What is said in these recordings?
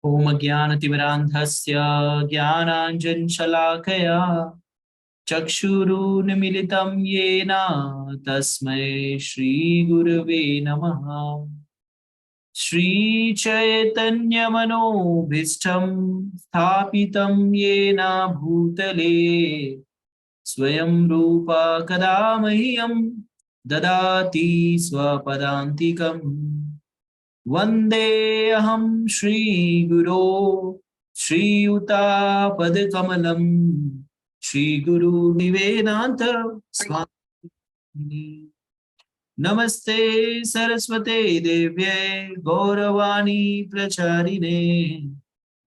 ओम ज्ञानतिमिरान्धस्य ज्ञानाञ्जनशलाकया चक्षुरुन्मीलितं येन तस्मै श्रीगुरवे नमः। श्रीचैतन्यमनोभीष्टं स्थापितं येन भूतले स्वयं रूप कदा मह्यं ददाति स्वपदान्तिकम्। वन्देऽहं श्रीगुरो श्रीयुतापदकमलम् श्रीगुरुनिवेदान्त स्वामिने। नमस्ते सरस्वते देव्यै गौरवाणी प्रचारिणे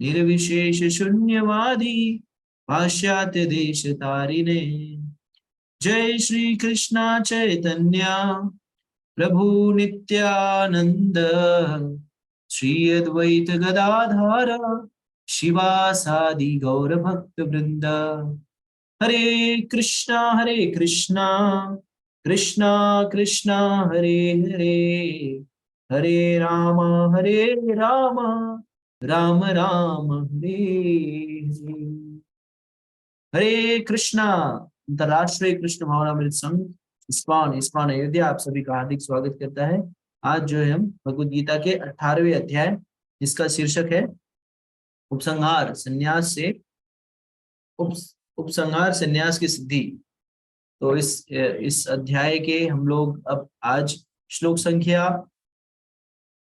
निर्विशेष शून्यवादी पाश्चात्य देश तारिणे। जय श्री कृष्णा चैतन्य प्रभु नित्यानंद श्री अद्वैत गदाधर शिवासादि गौर भक्त वृंद। हरे कृष्णा कृष्णा कृष्णा हरे हरे, हरे राम राम राम हरे हरे। हरे कृष्णा। अंतर्राष्ट्रीय कृष्ण भावनामृत संघ इस्कॉन अयोध्या आप सभी का हार्दिक स्वागत करता है। आज जो है हम भगवद गीता के 18वें अध्याय, जिसका शीर्षक है उपसंहार संन्यास से उपसंहार संन्यास की सिद्धि। तो इस अध्याय के हम लोग अब आज श्लोक संख्या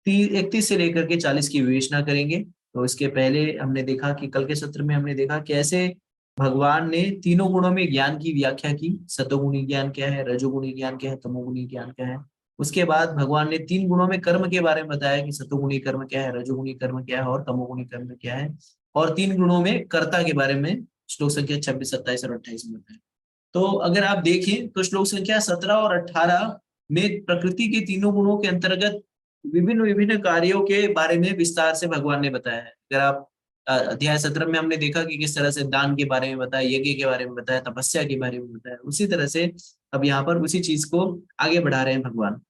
31 से लेकर के 40 की विवेचना करेंगे। तो इसके पहले हमने देखा कि कल के सत्र में हमने देखा कैसे भगवान ने तीनों गुणों में ज्ञान की व्याख्या की। सतोगुणी ज्ञान क्या है, रजोगुणी ज्ञान क्या है, तमोगुणी ज्ञान क्या है। उसके बाद भगवान ने तीन गुणों में कर्म के बारे में बताया कि सतोगुणी कर्म क्या है, रजोगुणी कर्म क्या है और तमोगुणी कर्म क्या है। और तीन गुणों में कर्ता के बारे में श्लोक संख्या 26, 27 और 28 में बताया। तो अगर आप देखें तो श्लोक संख्या 17 और 18 में प्रकृति के तीनों गुणों के अंतर्गत विभिन्न विभिन्न कार्यों के बारे में विस्तार से भगवान ने बताया है। अगर आप अध्याय 17 में हमने देखा कि किस तरह से दान के बारे में बताया, यज्ञ के बारे में बताया, तपस्या के बारे में बताया, उसी तरह से अब यहाँ पर उसी चीज को आगे बढ़ा रहे हैं भगवान।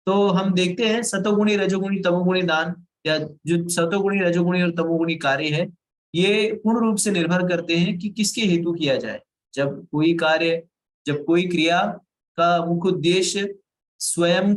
तो हम देखते हैं सतोगुणी, रजोगुणी, तमोगुणी दान, या जो सतोगुणी, रजोगुणी और तमोगुणी कार्य है, ये पूर्ण रूप से निर्भर करते हैं कि किसके हेतु किया जाए। जब कोई क्रिया का मुख्य उद्देश्य स्वयं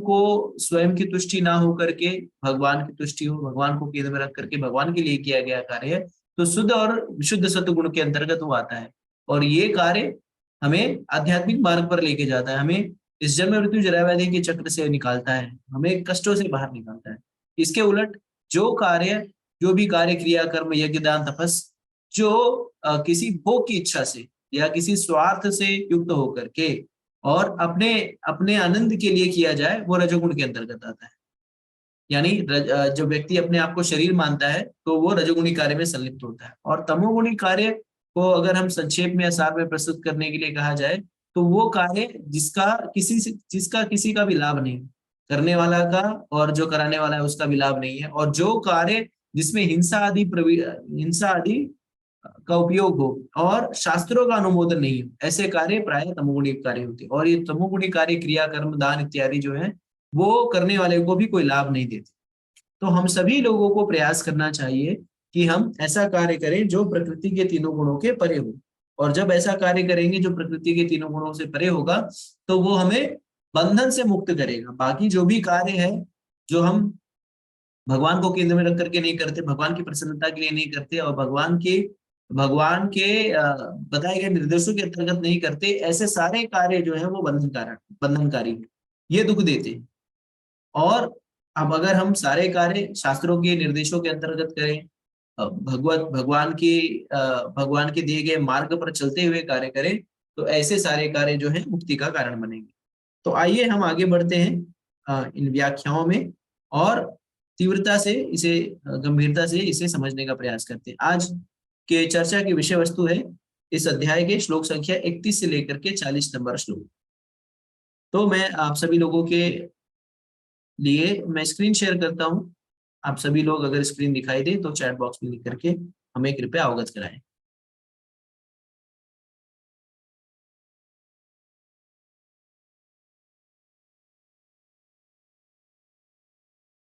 की तुष्टि ना हो करके भगवान की तुष्टि हो, भगवान को केंद्र में रख करके भगवान के लिए किया गया कार्य है, तो शुद्ध और विशुद्ध सत्वगुण के अंतर्गत वो आता है। और ये कार्य हमें आध्यात्मिक मार्ग पर लेके जाता है, हमें इस जन्म मृत्यु जरा व्याधि के चक्र से निकालता है, हमें कष्टों से बाहर निकालता है। इसके उलट जो भी कार्य, क्रिया, कर्म, यज्ञ, दान, तपस जो किसी भोग की इच्छा से या किसी स्वार्थ से युक्त होकर के और अपने अपने आनंद के लिए किया जाए, वो रजोगुण के अंतर्गत आता है। यानी जो व्यक्ति अपने आप को शरीर मानता है तो वो रजोगुणी कार्य में संलिप्त होता है। और तमोगुणी कार्य को अगर हम संक्षेप में या सार में प्रस्तुत करने के लिए कहा जाए तो वो कार्य जिसका किसी का भी लाभ नहीं, करने वाला का और जो कराने वाला है उसका भी लाभ नहीं है, और जो कार्य जिसमें हिंसा आदि का उपयोग हो और शास्त्रों का अनुमोदन नहीं हो, ऐसे कार्य प्राय तमोगुणी कार्य होते हैं। और ये तमोगुणी कार्य, क्रिया, कर्म, दान इत्यादि जो है वो करने वाले को भी कोई लाभ नहीं देते। तो हम सभी लोगों को प्रयास करना चाहिए कि हम ऐसा कार्य करें जो प्रकृति के तीनों गुणों के परे हो। और जब ऐसा कार्य करेंगे जो प्रकृति के तीनों गुणों से परे होगा तो वो हमें बंधन से मुक्त करेगा। बाकी जो भी कार्य है जो हम भगवान को केंद्र में रख करके नहीं करते, भगवान की प्रसन्नता के लिए नहीं करते और भगवान के बताए गए निर्देशों के अंतर्गत नहीं करते, ऐसे सारे कार्य जो है वो बंधनकारी है, ये दुख देते हैं। और अब अगर हम सारे कार्य शास्त्रों के निर्देशों के अंतर्गत करें, भगवान के दिए गए मार्ग पर चलते हुए कार्य करें, तो ऐसे सारे कार्य जो है मुक्ति का कारण बनेंगे। तो आइए हम आगे बढ़ते हैं इन व्याख्याओं में और तीव्रता से इसे, गंभीरता से इसे समझने का प्रयास करते हैं। आज के चर्चा की विषय वस्तु है इस अध्याय के श्लोक संख्या 31 से लेकर के 40 नंबर श्लोक। तो मैं आप सभी लोगों के लिए मैं स्क्रीन शेयर करता हूं। आप सभी लोग अगर स्क्रीन दिखाई दे तो चैट बॉक्स में लिख करके हमें कृपया अवगत कराएं।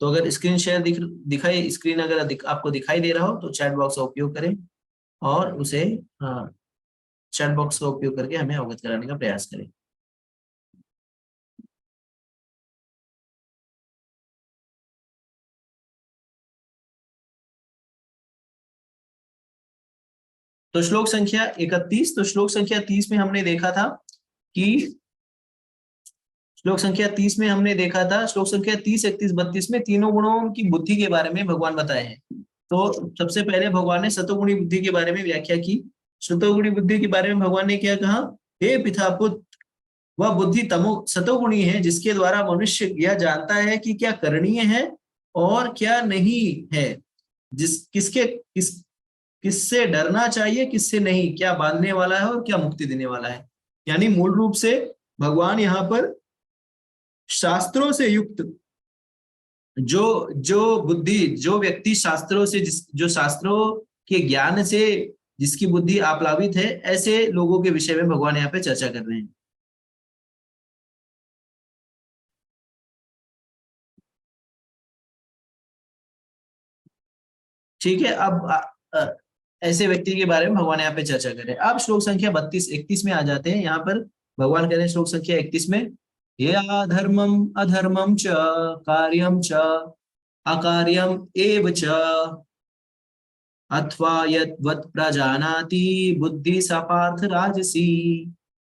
तो अगर स्क्रीन शेयर दिखाई स्क्रीन अगर आपको दिखाई दे रहा हो तो चैट बॉक्स का उपयोग करें और उसे चैट बॉक्स का उपयोग करके हमें अवगत कराने का प्रयास करें। तो श्लोक संख्या 31, तो श्लोक संख्या 30 में हमने देखा था कि श्लोक संख्या 30 में हमने देखा था, श्लोक संख्या 30, 31, 32 में तीनों गुणों की बुद्धि के बारे में भगवान बताए हैं। तो सबसे पहले भगवान ने सतोगुणी बुद्धि के बारे में व्याख्या की। सतोगुणी बुद्धि के बारे में भगवान ने क्या कहा? हे पितापुत्र, वह बुद्धि सतोगुणी है जिसके द्वारा मनुष्य यह जानता है कि क्या करणीय है और क्या नहीं है, किससे डरना चाहिए, किससे नहीं, क्या बांधने वाला है और क्या मुक्ति देने वाला है। यानी मूल रूप से भगवान यहाँ पर शास्त्रों से युक्त जो जो बुद्धि, जो व्यक्ति शास्त्रों से जो शास्त्रों के ज्ञान से जिसकी बुद्धि आप्लावित है, ऐसे लोगों के विषय में भगवान यहाँ पे चर्चा कर रहे हैं। ठीक है, अब ऐसे व्यक्ति के बारे में भगवान यहाँ पे चर्चा करें। अब श्लोक संख्या 32, 31 में आ जाते हैं। यहाँ पर भगवान कह रहे हैं श्लोक संख्या 31 में, ये अधर्मम अधर्मम च कार्यम च अकार्यम एव च अथवा यद्वत् प्रजानाति बुद्धि सा पार्थ राजसी।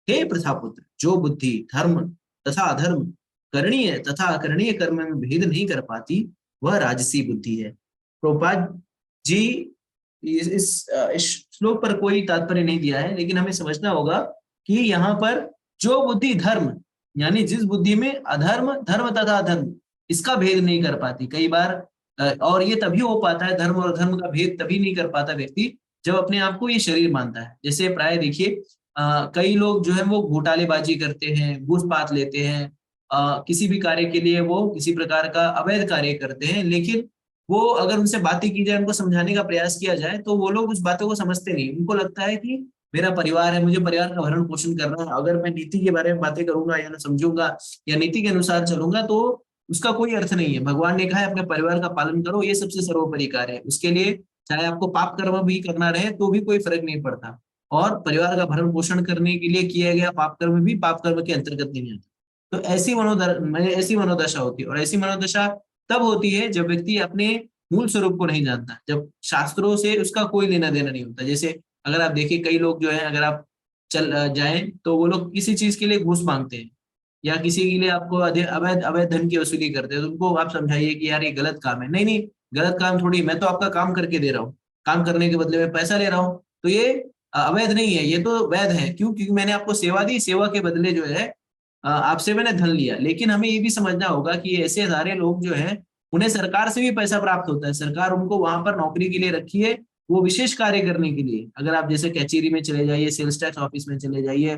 हे प्रथापुत्र, जो बुद्धि धर्म तथा अधर्म, करणीय तथा अकरणीय कर्म में भेद नहीं कर पाती, वह राजसी बुद्धि है। प्रभुपाद जी इस श्लोक पर कोई तात्पर्य नहीं दिया है, लेकिन हमें समझना होगा कि यहाँ पर जो बुद्धि धर्म, यानी जिस बुद्धि में अधर्म, धर्म तथा अधर्म इसका भेद नहीं कर पाती, कई बार और ये तभी हो पाता है, धर्म और धर्म का भेद तभी नहीं कर पाता व्यक्ति जब अपने आप को ये शरीर मानता है। जैसे प्राय देखिए कई लोग जो है वो घोटालेबाजी करते हैं, घूसपात लेते हैं, किसी भी कार्य के लिए वो किसी प्रकार का अवैध कार्य करते हैं, लेकिन वो अगर उनसे बातें की जाए, उनको समझाने का प्रयास किया जाए, तो वो लोग उस बातों को समझते नहीं। उनको लगता है कि मेरा परिवार है, मुझे परिवार का भरण पोषण करना है, अगर मैं नीति के बारे में बातें करूंगा या समझूंगा या नीति के अनुसार चलूंगा तो उसका कोई अर्थ नहीं है। भगवान ने कहा है अपने परिवार का पालन करो, ये सबसे सर्वोपरि कार्य है। उसके लिए चाहे आपको पाप कर्म भी करना रहे तो भी कोई फर्क नहीं पड़ता, और परिवार का भरण पोषण करने के लिए किया गया पाप कर्म भी पाप कर्म के अंतर्गत नहीं आता। तो ऐसी मनोदशा होती है, और ऐसी मनोदशा तब होती है जब व्यक्ति अपने मूल स्वरूप को नहीं जानता, जब शास्त्रों से उसका कोई लेना देना नहीं होता। जैसे अगर आप देखिए कई लोग जो है, अगर आप चल जाएं तो वो लोग किसी चीज के लिए घूस मांगते हैं या किसी के लिए आपको अवैध अवैध धन की वसूली करते हैं, तो उनको आप समझाइए कि यार ये गलत काम है। नहीं नहीं, गलत काम थोड़ी, मैं तो आपका काम करके दे रहा हूँ, काम करने के बदले में पैसा ले रहा हूँ, तो ये अवैध नहीं है, ये तो वैध है। क्यों? क्योंकि मैंने आपको सेवा दी, सेवा के बदले जो है आपसे मैंने धन लिया। लेकिन हमें ये भी समझना होगा कि ऐसे सारे लोग जो है उन्हें सरकार से भी पैसा प्राप्त होता है, सरकार उनको वहां पर नौकरी के लिए रखी है, वो विशेष कार्य करने के लिए। अगर आप जैसे कचेरी में चले जाइए, सेल्स टैक्स ऑफिस में चले जाइए,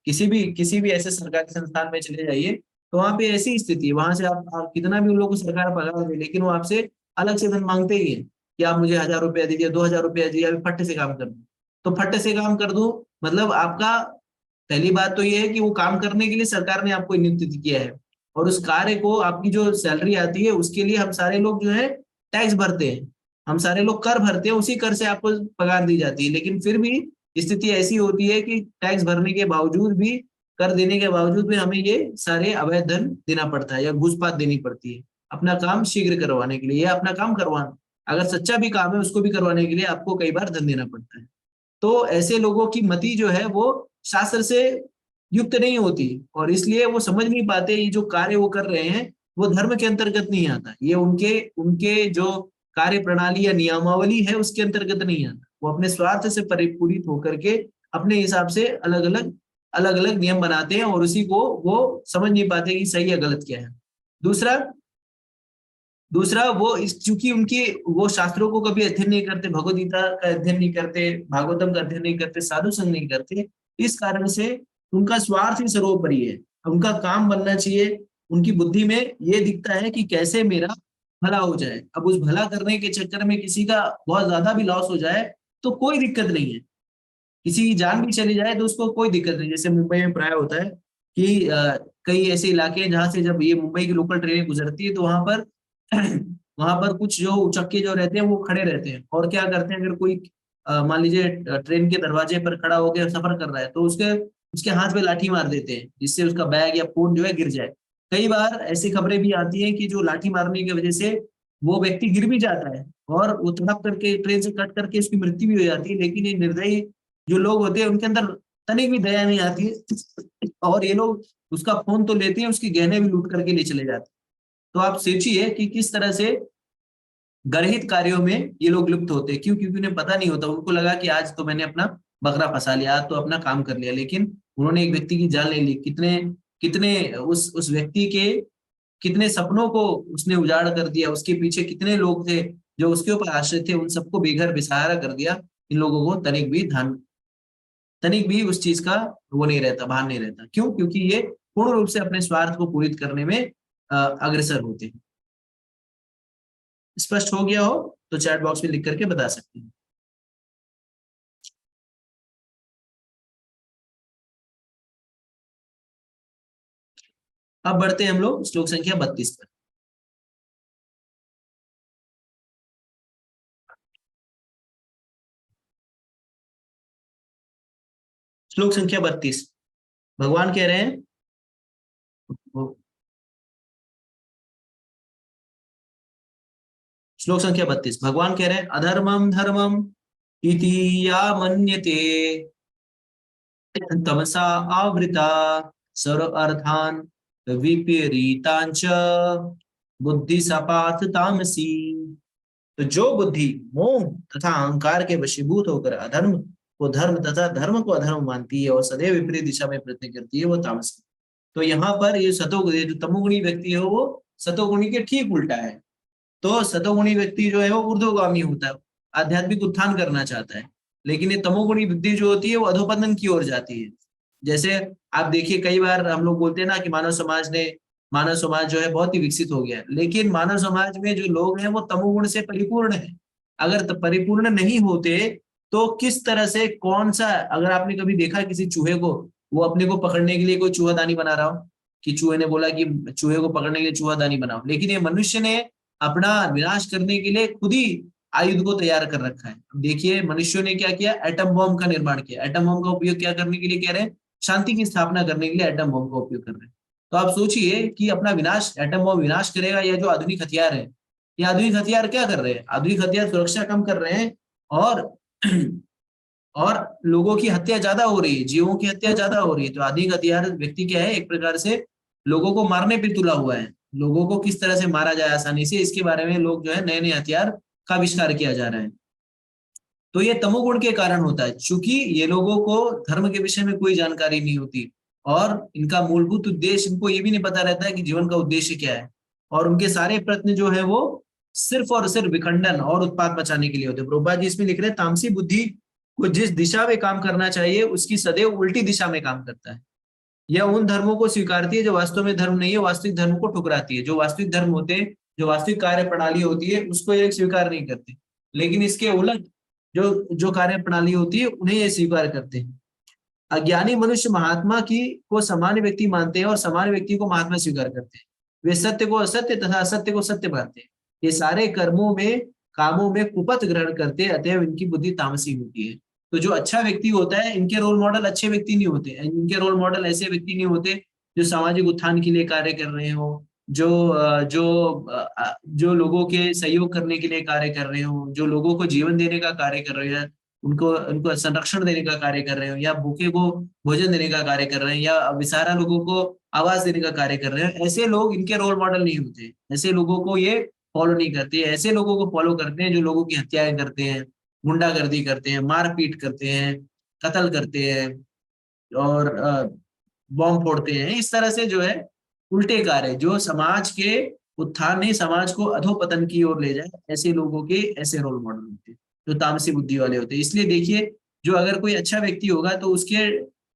किसी भी ऐसे सरकारी संस्थान में चले जाइए, तो वहां पे ऐसी स्थिति है, वहां से आप कितना भी उन लोगों को सरकार पगार दे, लेकिन वो आपसे अलग से धन मांगते ही है कि आप मुझे 1000 रुपया दीजिए, 2000 रुपया दीजिए, अभी फट्टे से काम कर दूं। तो फट्टे से काम कर दूं मतलब आपका, पहली बात तो ये है कि वो काम करने के लिए सरकार ने आपको नियुक्त किया है, और उस कार्य को आपकी जो सैलरी आती है उसके लिए हम सारे लोग जो है टैक्स भरते हैं, हम सारे लोग कर भरते हैं, उसी कर से आपको पगार दी जाती है। लेकिन फिर भी स्थिति ऐसी होती है कि टैक्स भरने के बावजूद भी, कर देने के बावजूद भी हमें ये सारे अवैध धन देना पड़ता है या घूसपात देनी पड़ती है अपना काम शीघ्र करवाने के लिए, या अपना काम करवाना, अगर सच्चा भी काम है उसको भी करवाने के लिए आपको कई बार धन देना पड़ता है। तो ऐसे लोगों की मति जो है वो शास्त्र से युक्त नहीं होती, और इसलिए वो समझ नहीं पाते ये जो कार्य वो कर रहे हैं वो धर्म के अंतर्गत नहीं आता, ये उनके उनके जो कार्य प्रणाली या नियमावली है उसके अंतर्गत नहीं आता। वो अपने स्वार्थ से परिपूरित होकर के अपने हिसाब से अलग अलग नियम बनाते हैं, और उसी को वो समझ नहीं पाते कि सही या गलत क्या है। दूसरा दूसरा वो चूंकि उनकी वो शास्त्रों को कभी अध्ययन नहीं करते, भगवद गीता का अध्ययन नहीं करते, भागवतम का अध्ययन नहीं करते, साधु संग नहीं करते, इस कारण से उनका स्वार्थ ही सर्वोपरि है, उनका काम बनना चाहिए। उनकी बुद्धि में ये दिखता है कि कैसे मेरा भला हो जाए। अब उस भला करने के चक्कर में किसी का बहुत ज्यादा भी लॉस हो जाए तो कोई दिक्कत नहीं है, किसी की जान भी चली जाए तो उसको कोई दिक्कत नहीं। जैसे मुंबई में प्राय होता है कि कई ऐसे इलाके हैं जहां से जब ये मुंबई की लोकल ट्रेनें गुजरती है तो वहां पर वहां पर कुछ जो उचक्के जो रहते हैं वो खड़े रहते हैं और क्या करते हैं, अगर कोई मान लीजिए ट्रेन के दरवाजे पर खड़ा होकर सफर कर रहा है तो उसके उसके हाथ में लाठी मार देते हैं जिससे उसका बैग या फोन जो है गिर जाए। कई बार ऐसी खबरें भी आती हैं कि जो लाठी मारने की वजह से वो व्यक्ति गिर भी जाता है और वो तड़प करके ट्रेन से कट करके उसकी मृत्यु भी हो जाती है। लेकिन ये निर्दयी जो लोग होते हैं उनके अंदर तनिक भी दया नहीं आती है और ये लोग उसका फोन तो लेते हैं, उसके गहने भी लूट करके ले चले जाते हैं। तो आप सोचिए कि किस तरह से गर्हित कार्यों में ये लोग लिप्त होते हैं। क्यों? क्योंकि उन्हें पता नहीं होता, उनको लगा कि आज तो मैंने अपना बकरा फंसा लिया, आज तो अपना काम कर लिया, लेकिन उन्होंने एक व्यक्ति की जान ले ली। कितने कितने उस व्यक्ति के कितने सपनों को उसने उजाड़ कर दिया, उसके पीछे कितने लोग थे जो उसके ऊपर आश्रित थे, उन सबको बेघर बेसहारा कर दिया। इन लोगों को तनिक भी उस चीज का वो नहीं रहता, भान नहीं रहता। क्यों? क्योंकि ये पूर्ण रूप से अपने स्वार्थ को पूरित करने में अग्रसर होते हैं। स्पष्ट हो गया हो तो चैट बॉक्स में लिख करके बता सकते हैं। अब बढ़ते हैं हम लोग श्लोक संख्या 32 पर। श्लोक संख्या 32 भगवान कह रहे हैं, श्लोक संख्या 32 भगवान कह रहे हैं, अधर्मम धर्मम इति या मन्यते तमसा आवृता सर्व अर्थान विपरीतांच बुद्धि सपाथ तामसी। तो जो बुद्धि मोह तथा अहंकार के वशीभूत होकर अधर्म को धर्म तथा धर्म को अधर्म मानती है और सदैव विपरीत दिशा में प्रयत्न करती है, वो तामसी। तो यहाँ पर ये सतोगुणी जो तमोगुणी व्यक्ति है वो सतोगुणी के ठीक उल्टा है। तो सतोगुणी व्यक्ति जो है वो ऊर्ध्वगामी होता है, आध्यात्मिक उत्थान करना चाहता है। लेकिन ये तमोगुणी बुद्धि जो होती है वो अधोपतन की ओर जाती है। जैसे आप देखिए, कई बार हम लोग बोलते हैं ना कि मानव समाज जो है बहुत ही विकसित हो गया है, लेकिन मानव समाज में जो लोग हैं वो तमोगुण से परिपूर्ण है। अगर परिपूर्ण नहीं होते तो किस तरह से, कौन सा, अगर आपने कभी देखा किसी चूहे को, वो अपने को पकड़ने के लिए कोई चूहादानी बना रहा हो, कि चूहे ने बोला कि चूहे को पकड़ने के लिए चूहादानी बनाओ, लेकिन ये मनुष्य ने अपना विनाश करने के लिए खुद ही आयुध को तैयार कर रखा है। देखिए मनुष्यों ने क्या किया, एटम बॉम्ब का निर्माण किया। एटम बॉम्ब का उपयोग क्या करने के लिए कह रहे हैं? शांति की स्थापना करने के लिए एटम बॉम्ब का उपयोग कर रहे हैं। तो आप सोचिए कि अपना विनाश एटम बॉम्ब विनाश करेगा, या जो आधुनिक हथियार है, ये आधुनिक हथियार क्या कर रहे हैं? आधुनिक हथियार सुरक्षा कम कर रहे हैं और और लोगों की हत्या ज्यादा हो रही है, जीवों की हत्या ज्यादा हो रही है। तो आधुनिक हथियार व्यक्ति क्या है, एक प्रकार से लोगों को मारने पे तुला हुआ है। लोगों को किस तरह से मारा जाए आसानी से, इसके बारे में लोग जो है नए नए हथियार का आविष्कार किया जा रहा है। तो ये तमोगुण के कारण होता है, क्योंकि ये लोगों को धर्म के विषय में कोई जानकारी नहीं होती और इनका मूलभूत उद्देश्य, इनको ये भी नहीं पता रहता है कि जीवन का उद्देश्य क्या है। और उनके सारे प्रयत्न जो है वो सिर्फ और सिर्फ विखंडन और उत्पाद बचाने के लिए होते हैं। प्रभुपाद जी इसमें लिख रहे हैं, तामसी बुद्धि को जिस दिशा में काम करना चाहिए उसकी सदैव उल्टी दिशा में काम करता है। यह उन धर्मों को स्वीकारती है जो वास्तव में धर्म नहीं है, वास्तविक धर्म को ठुकराती है। जो वास्तविक धर्म होते हैं, जो वास्तविक कार्य प्रणाली होती है, उसको ये स्वीकार नहीं करते, लेकिन इसके उलट जो जो कार्य प्रणाली होती है उन्हें ये स्वीकार करते हैं। अज्ञानी मनुष्य महात्मा की को सामान्य व्यक्ति मानते हैं और सामान्य व्यक्ति को महात्मा स्वीकार करते हैं। वे सत्य को असत्य तथा असत्य को सत्य मानते हैं। ये सारे कामों में कुपथ ग्रहण करते हैं, अतएव इनकी बुद्धि तामसी होती है। तो जो अच्छा व्यक्ति होता है, इनके रोल मॉडल अच्छे व्यक्ति नहीं होते, इनके रोल मॉडल ऐसे व्यक्ति नहीं होते जो सामाजिक उत्थान के लिए कार्य कर रहे हो, जो लोगों के सहयोग करने के लिए कार्य कर रहे हो, जो लोगों को जीवन देने का कार्य कर रहे हैं, उनको उनको संरक्षण देने का कार्य कर रहे हो, या भूखे को भोजन देने का कार्य कर रहे हैं, या बेसहारा लोगों को आवाज देने का कार्य कर रहे हैं। ऐसे लोग इनके रोल मॉडल नहीं होते, ऐसे लोगों को ये फॉलो नहीं करते। ऐसे लोगों को फॉलो करते हैं जो लोगों की हत्याएं करते हैं, गुंडागर्दी करते हैं, मारपीट करते हैं, कत्ल करते हैं और बॉम्ब फोड़ते हैं। इस तरह से जो है उल्टे कार्य जो समाज के उत्थान नहीं, समाज को अधोपतन की ओर ले जाए, ऐसे लोगों के ऐसे रोल मॉडल होते हैं जो तामसी बुद्धि वाले होते हैं। इसलिए देखिए, जो अगर कोई अच्छा व्यक्ति होगा तो उसके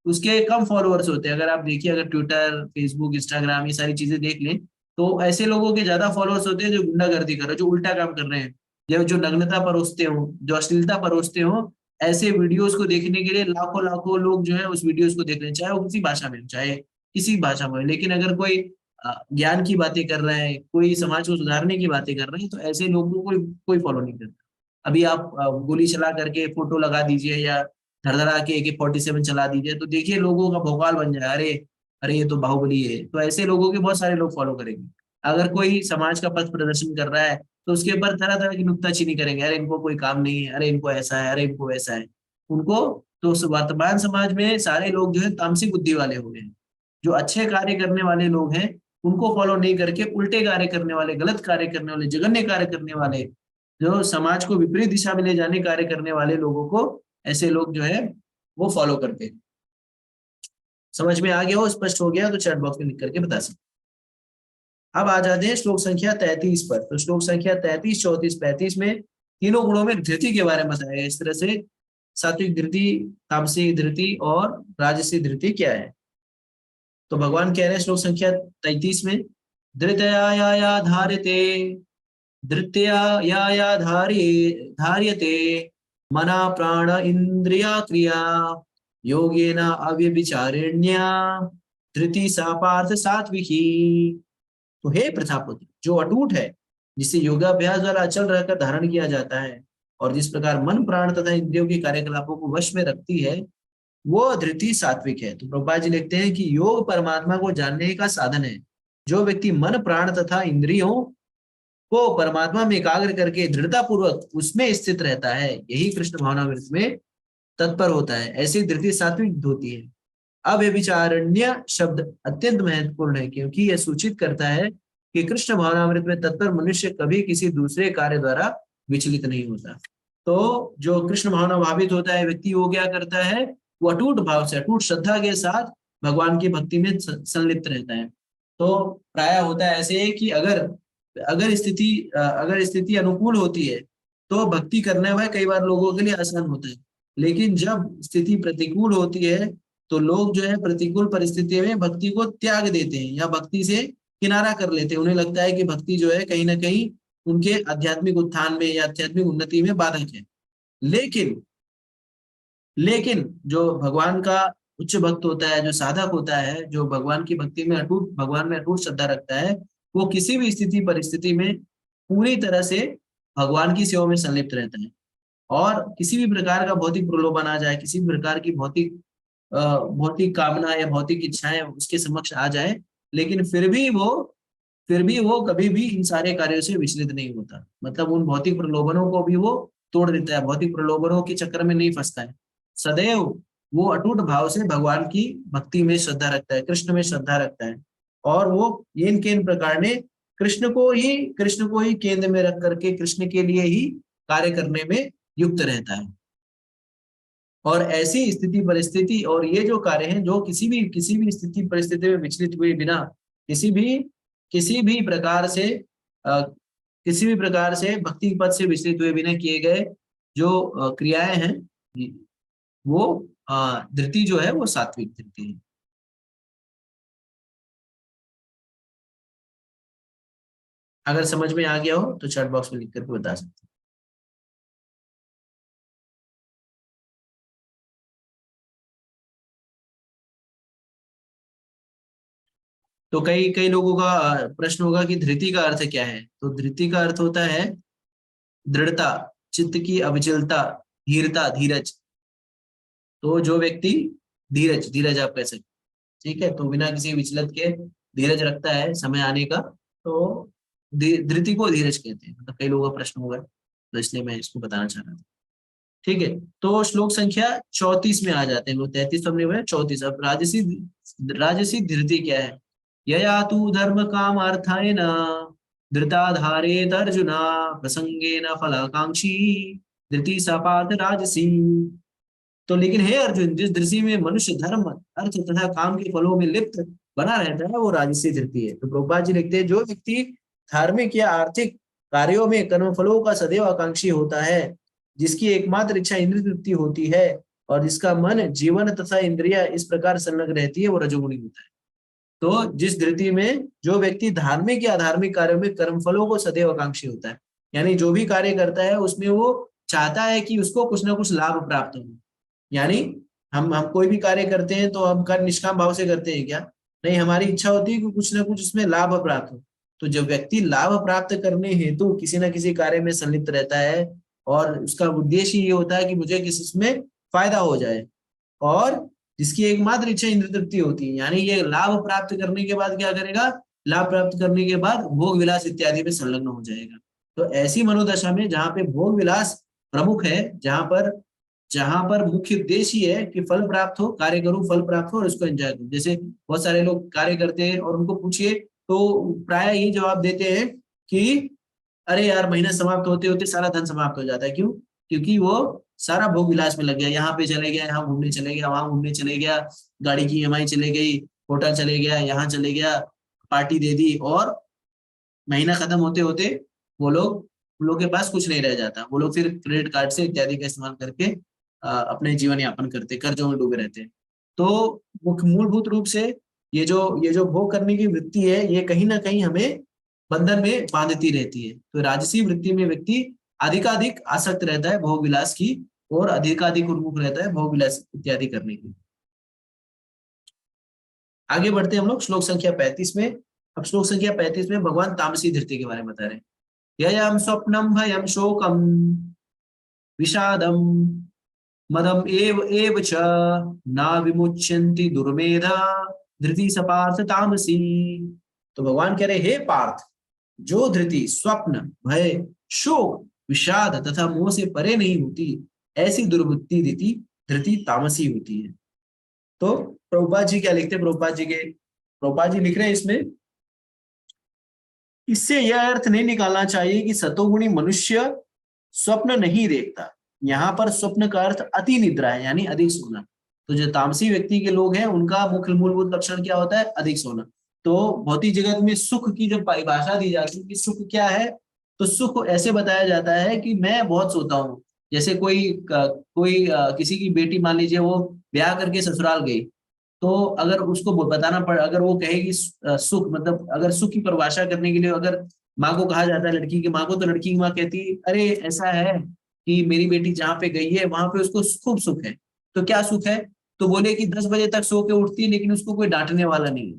उसके कम फॉलोअर्स होते हैं। अगर आप देखिए, अगर ट्विटर, फेसबुक, इंस्टाग्राम, ये सारी चीजें देख लें तो ऐसे लोगों के ज्यादा फॉलोअर्स होते हैं जो गुंडागर्दी कर रहे हैं, जो उल्टा काम कर रहे हैं, जो नग्नता परोसते हो, जो अश्लीलता परोसते हो। ऐसे वीडियोस को देखने के लिए लाखों लाखों लोग जो है उस वीडियोस को देख रहे हैं, चाहे वो किसी भाषा में हो, चाहे किसी भाषा में हो। लेकिन अगर कोई ज्ञान की बातें कर रहा है, कोई समाज को सुधारने की बातें कर रहे हैं, तो ऐसे लोगों को कोई फॉलो नहीं करता। अभी आप गोली चला करके फोटो लगा दीजिए या धड़धड़ा के AK-47 चला दीजिए, तो देखिए लोगों का भोकाल बन जाए, अरे अरे ये तो बाहुबली है। तो ऐसे लोगों के बहुत सारे लोग फॉलो करेंगे। अगर कोई समाज का पथ प्रदर्शन कर रहा है तो उसके ऊपर तरह तरह की नुक्ताचीनी करेंगे, अरे इनको कोई काम नहीं है, अरे इनको ऐसा है, अरे इनको वैसा है। उनको तो वर्तमान समाज में सारे लोग जो है तामसिक बुद्धि वाले हो गए हैं। जो अच्छे कार्य करने वाले लोग हैं उनको फॉलो नहीं करके उल्टे कार्य करने वाले, गलत कार्य करने वाले, जघन्य कार्य करने वाले, जो समाज को विपरीत दिशा में ले जाने कार्य करने वाले लोगों को ऐसे लोग जो है वो फॉलो करते हैं। समझ में आ गया हो, स्पष्ट हो गया तो चैट बॉक्स में लिख करके बता सकते। अब आ जाते हैं श्लोक संख्या 33 पर। तो श्लोक संख्या 33, 34, 35 में तीनों गुणों में धृति के बारे में बताया गया। इस तरह से सात्विक धृति, तामसिक धृति और राजसी धृति क्या है। तो भगवान कह रहे हैं श्लोक संख्या 33 में, धृतया या धार्यते, धृत्या या धार्यते, मना प्राण इंद्रिया क्रिया, योगेन अव्यभिचारिण्या, धृति सा पार्थ सात्विकी। तो हे प्रथापुत्र, जो अटूट है, जिसे योगाभ्यास द्वारा अचल रहकर धारण किया जाता है और जिस प्रकार मन प्राण तथा इंद्रियों के कार्यकलापों को वश में रखती है, वो धृति सात्विक है। तो प्रभुपाद जी लिखते हैं कि योग परमात्मा को जानने का साधन है। जो व्यक्ति मन प्राण तथा इंद्रियों को परमात्मा में एकाग्र करके दृढ़ता पूर्वक उसमें स्थित रहता है, यही कृष्ण भावनामृत में तत्पर होता है, ऐसी धृति सात्विक होती है। अव्यभिचारण्य शब्द अत्यंत महत्वपूर्ण है, क्योंकि यह सूचित करता है कि कृष्ण भावनामृत में तत्पर मनुष्य कभी किसी दूसरे कार्य द्वारा विचलित नहीं होता। तो जो कृष्ण भावना भावित होता है व्यक्ति, वो क्या करता है, वो अटूट भाव से, अटूट श्रद्धा के साथ भगवान की भक्ति में संलिप्त रहता है। तो प्राय होता है ऐसे कि अगर स्थिति अनुकूल होती है तो भक्ति करने में कई बार लोगों के लिए आसान होता है, लेकिन जब स्थिति प्रतिकूल होती है तो लोग जो है प्रतिकूल परिस्थिति में भक्ति को त्याग देते हैं या भक्ति से किनारा कर लेते हैं। उन्हें लगता है कि भक्ति जो है कहीं ना कहीं उनके आध्यात्मिक उत्थान में या आध्यात्मिक उन्नति में बाधक है। लेकिन जो भगवान का उच्च भक्त होता है, जो साधक होता है, जो भगवान की भक्ति में अटूट, भगवान में अटूट श्रद्धा रखता है, वो किसी भी स्थिति परिस्थिति में पूरी तरह से भगवान की सेवा में संलिप्त रहता है। और किसी भी प्रकार का भौतिक प्रलोभन आ जाए, किसी भी प्रकार की भौतिक कामना या भौतिक इच्छाएं उसके समक्ष आ जाए, लेकिन फिर भी वो कभी भी इन सारे कार्यों से विचलित नहीं होता। मतलब उन भौतिक प्रलोभनों को भी वो तोड़ देता है, भौतिक प्रलोभनों के चक्कर में नहीं फंसता है। सदैव वो अटूट भाव से भगवान की भक्ति में श्रद्धा रखता है, कृष्ण में श्रद्धा रखता है, और वो इन केन प्रकार ने कृष्ण को ही केंद्र में रख करके कृष्ण के लिए ही कार्य करने में युक्त रहता है। और ऐसी स्थिति परिस्थिति और ये जो कार्य हैं, जो किसी भी स्थिति परिस्थिति में विचलित हुए बिना, किसी भी प्रकार से भक्ति पद से विचलित हुए बिना किए गए जो क्रियाएं हैं, वो धृति जो है वो सात्विक धृति है। अगर समझ में आ गया हो तो चैट बॉक्स में लिख करके बता सकते हैं। तो कई कई लोगों का प्रश्न होगा कि धृति का अर्थ क्या है। तो धृति का अर्थ होता है दृढ़ता, चित्त की अविचलता, धीरता, धीरज। तो जो व्यक्ति धीरज आप कह सकते, ठीक है, तो बिना किसी विचलित के धीरज रखता है समय आने का, तो धृति को धीरज कहते हैं। मतलब कई लोगों का प्रश्न होगा, तो इसलिए मैं इसको बताना चाह रहा था। ठीक है, तो श्लोक संख्या 34 में आ जाते हैं लोग। 33 तो हमने हुआ, 34। अब राजसी धृति क्या है। यया तू धर्म काम अर्थाय न धृताधारे अर्जुना प्रसंगे न फलाकांक्षी धृति सपात राजसी। तो लेकिन हे अर्जुन, जिस धृति में मनुष्य धर्म अर्थ तथा काम के फलों में लिप्त बना रहता है वो राजसी धृति है। तो प्रभुपाद जी लिखते हैं, जो व्यक्ति धार्मिक या आर्थिक कार्यों में कर्मफलों का सदैव आकांक्षी होता है, जिसकी एकमात्र इच्छा इंद्रिय तृप्ति होती है और जिसका मन जीवन तथा इंद्रिया इस प्रकार संलग्न रहती है, वो रजोगुणी होता है। तो जिस धृति में जो व्यक्ति धार्मिक या अधार्मिक कार्यों में कर्मफलों को सदैव आकांक्षी होता है, यानी जो भी कार्य करता है उसमें वो चाहता है कि उसको कुछ ना कुछ लाभ प्राप्त हो। यानी हम कोई भी कार्य करते हैं तो हम कर निष्काम भाव से करते हैं क्या? नहीं, हमारी इच्छा होती है कि कुछ ना कुछ उसमें लाभ प्राप्त हो। तो जब व्यक्ति लाभ प्राप्त करने हेतु किसी न किसी कार्य में संलिप्त रहता है और उसका उद्देश्य ये होता है कि मुझे किसी इसमें फायदा हो जाए, और जिसकी एकमात्र इच्छा इंद्र तृप्ति होती है, यानी ये लाभ प्राप्त करने के बाद क्या करेगा, लाभ प्राप्त करने के बाद भोग विलास इत्यादि में संलग्न हो जाएगा। तो ऐसी मनोदशा में जहाँ पे भोग विलास प्रमुख है, जहां पर मुख्य उद्देश्य ये है कि फल प्राप्त हो, कार्य करूं फल प्राप्त हो और उसको एंजॉय करूं। जैसे बहुत सारे लोग कार्य करते हैं और उनको पूछिए तो प्राय यही जवाब देते हैं कि अरे यार महीना समाप्त होते होते सारा धन समाप्त हो जाता है। क्यों? क्योंकि वो सारा भोग विलास में लग गया, यहाँ पे चले गया, यहाँ घूमने चले गया, वहां घूमने चले गया, गाड़ी की ईएमआई चले गई, होटल चले गया, यहाँ चले गया, पार्टी दे दी, और महीना खत्म होते होते उन लोग के पास कुछ नहीं रह जाता। वो लोग फिर क्रेडिट कार्ड से इत्यादि का इस्तेमाल करके अपने जीवन यापन करते, कर्जों में डूबे रहते। तो मूलभूत रूप से ये जो भोग करने की वृत्ति है, ये कहीं ना कहीं हमें बंधन में बांधती रहती है। तो राजसी वृत्ति में व्यक्ति अधिकाधिक आसक्त रहता है भोग विलास की, और अधिकाधिक उन्मुख रहता है भोग विलास इत्यादि करने की। आगे बढ़ते हैं हम लोग श्लोक संख्या 35 में। अब श्लोक संख्या 35 में भगवान तामसी धृति के बारे में बता रहे हैं। ययं स्वप्नम भयं शोकम विषादम मदम एव च न विमुच्यन्ति दुर्मेधा धृति सपार्थ तामसी। तो भगवान कह रहे, हे पार्थ, जो धृति स्वप्न भय शोक विषाद तथा मोह से परे नहीं होती, ऐसी दुर्वृत्ति धृति तामसी होती है। तो प्रभुपाद जी क्या लिखते हैं? प्रभुपाद जी लिख रहे हैं इसमें, इससे यह अर्थ नहीं निकालना चाहिए कि सतोगुणी मनुष्य स्वप्न नहीं देखता। यहाँ पर स्वप्न का अर्थ अति निद्रा है, यानी अधिक सोना। तो जो तामसी व्यक्ति के लोग हैं उनका मुख्य मूलभूत लक्षण क्या होता है? अधिक सोना। तो भौतिक जगत में सुख की जब परिभाषा दी जाती है कि सुख क्या है, तो सुख ऐसे बताया जाता है कि मैं बहुत सोता हूँ। जैसे कोई किसी की बेटी मान लीजिए वो ब्याह करके ससुराल गई, तो अगर उसको बताना पड़े, अगर वो कहेगी सुख, मतलब अगर सुख की परिभाषा करने के लिए अगर माँ को कहा जाता है, लड़की की माँ को, तो लड़की की माँ कहती है अरे ऐसा है कि मेरी बेटी जहाँ पे गई है वहां पे उसको खूब सुख है। तो क्या सुख है? तो बोले कि 10 बजे तक सो के उठती है, लेकिन उसको कोई डांटने वाला नहीं है।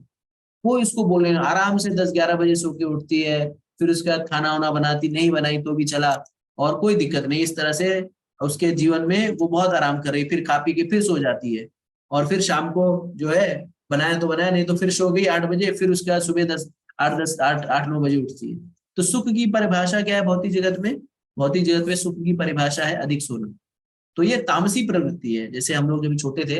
वो इसको बोले आराम से 10-11 बजे सो के उठती है, फिर उसके बाद खाना वाना बनाती, नहीं बनाई तो भी चला, और कोई दिक्कत नहीं। इस तरह से उसके जीवन में वो बहुत आराम कर रही, फिर खा पी के फिर सो जाती है, और फिर शाम को जो है बनाया तो बनाया, नहीं तो फिर सो गई 8 बजे, फिर उसके बाद सुबह 8-9 बजे उठती है। तो सुख की परिभाषा क्या है भौतिक जगत में? भौतिक जगत में सुख की परिभाषा है अधिक सोना। तो ये तामसी प्रवृत्ति है। जैसे हम लोग जब छोटे थे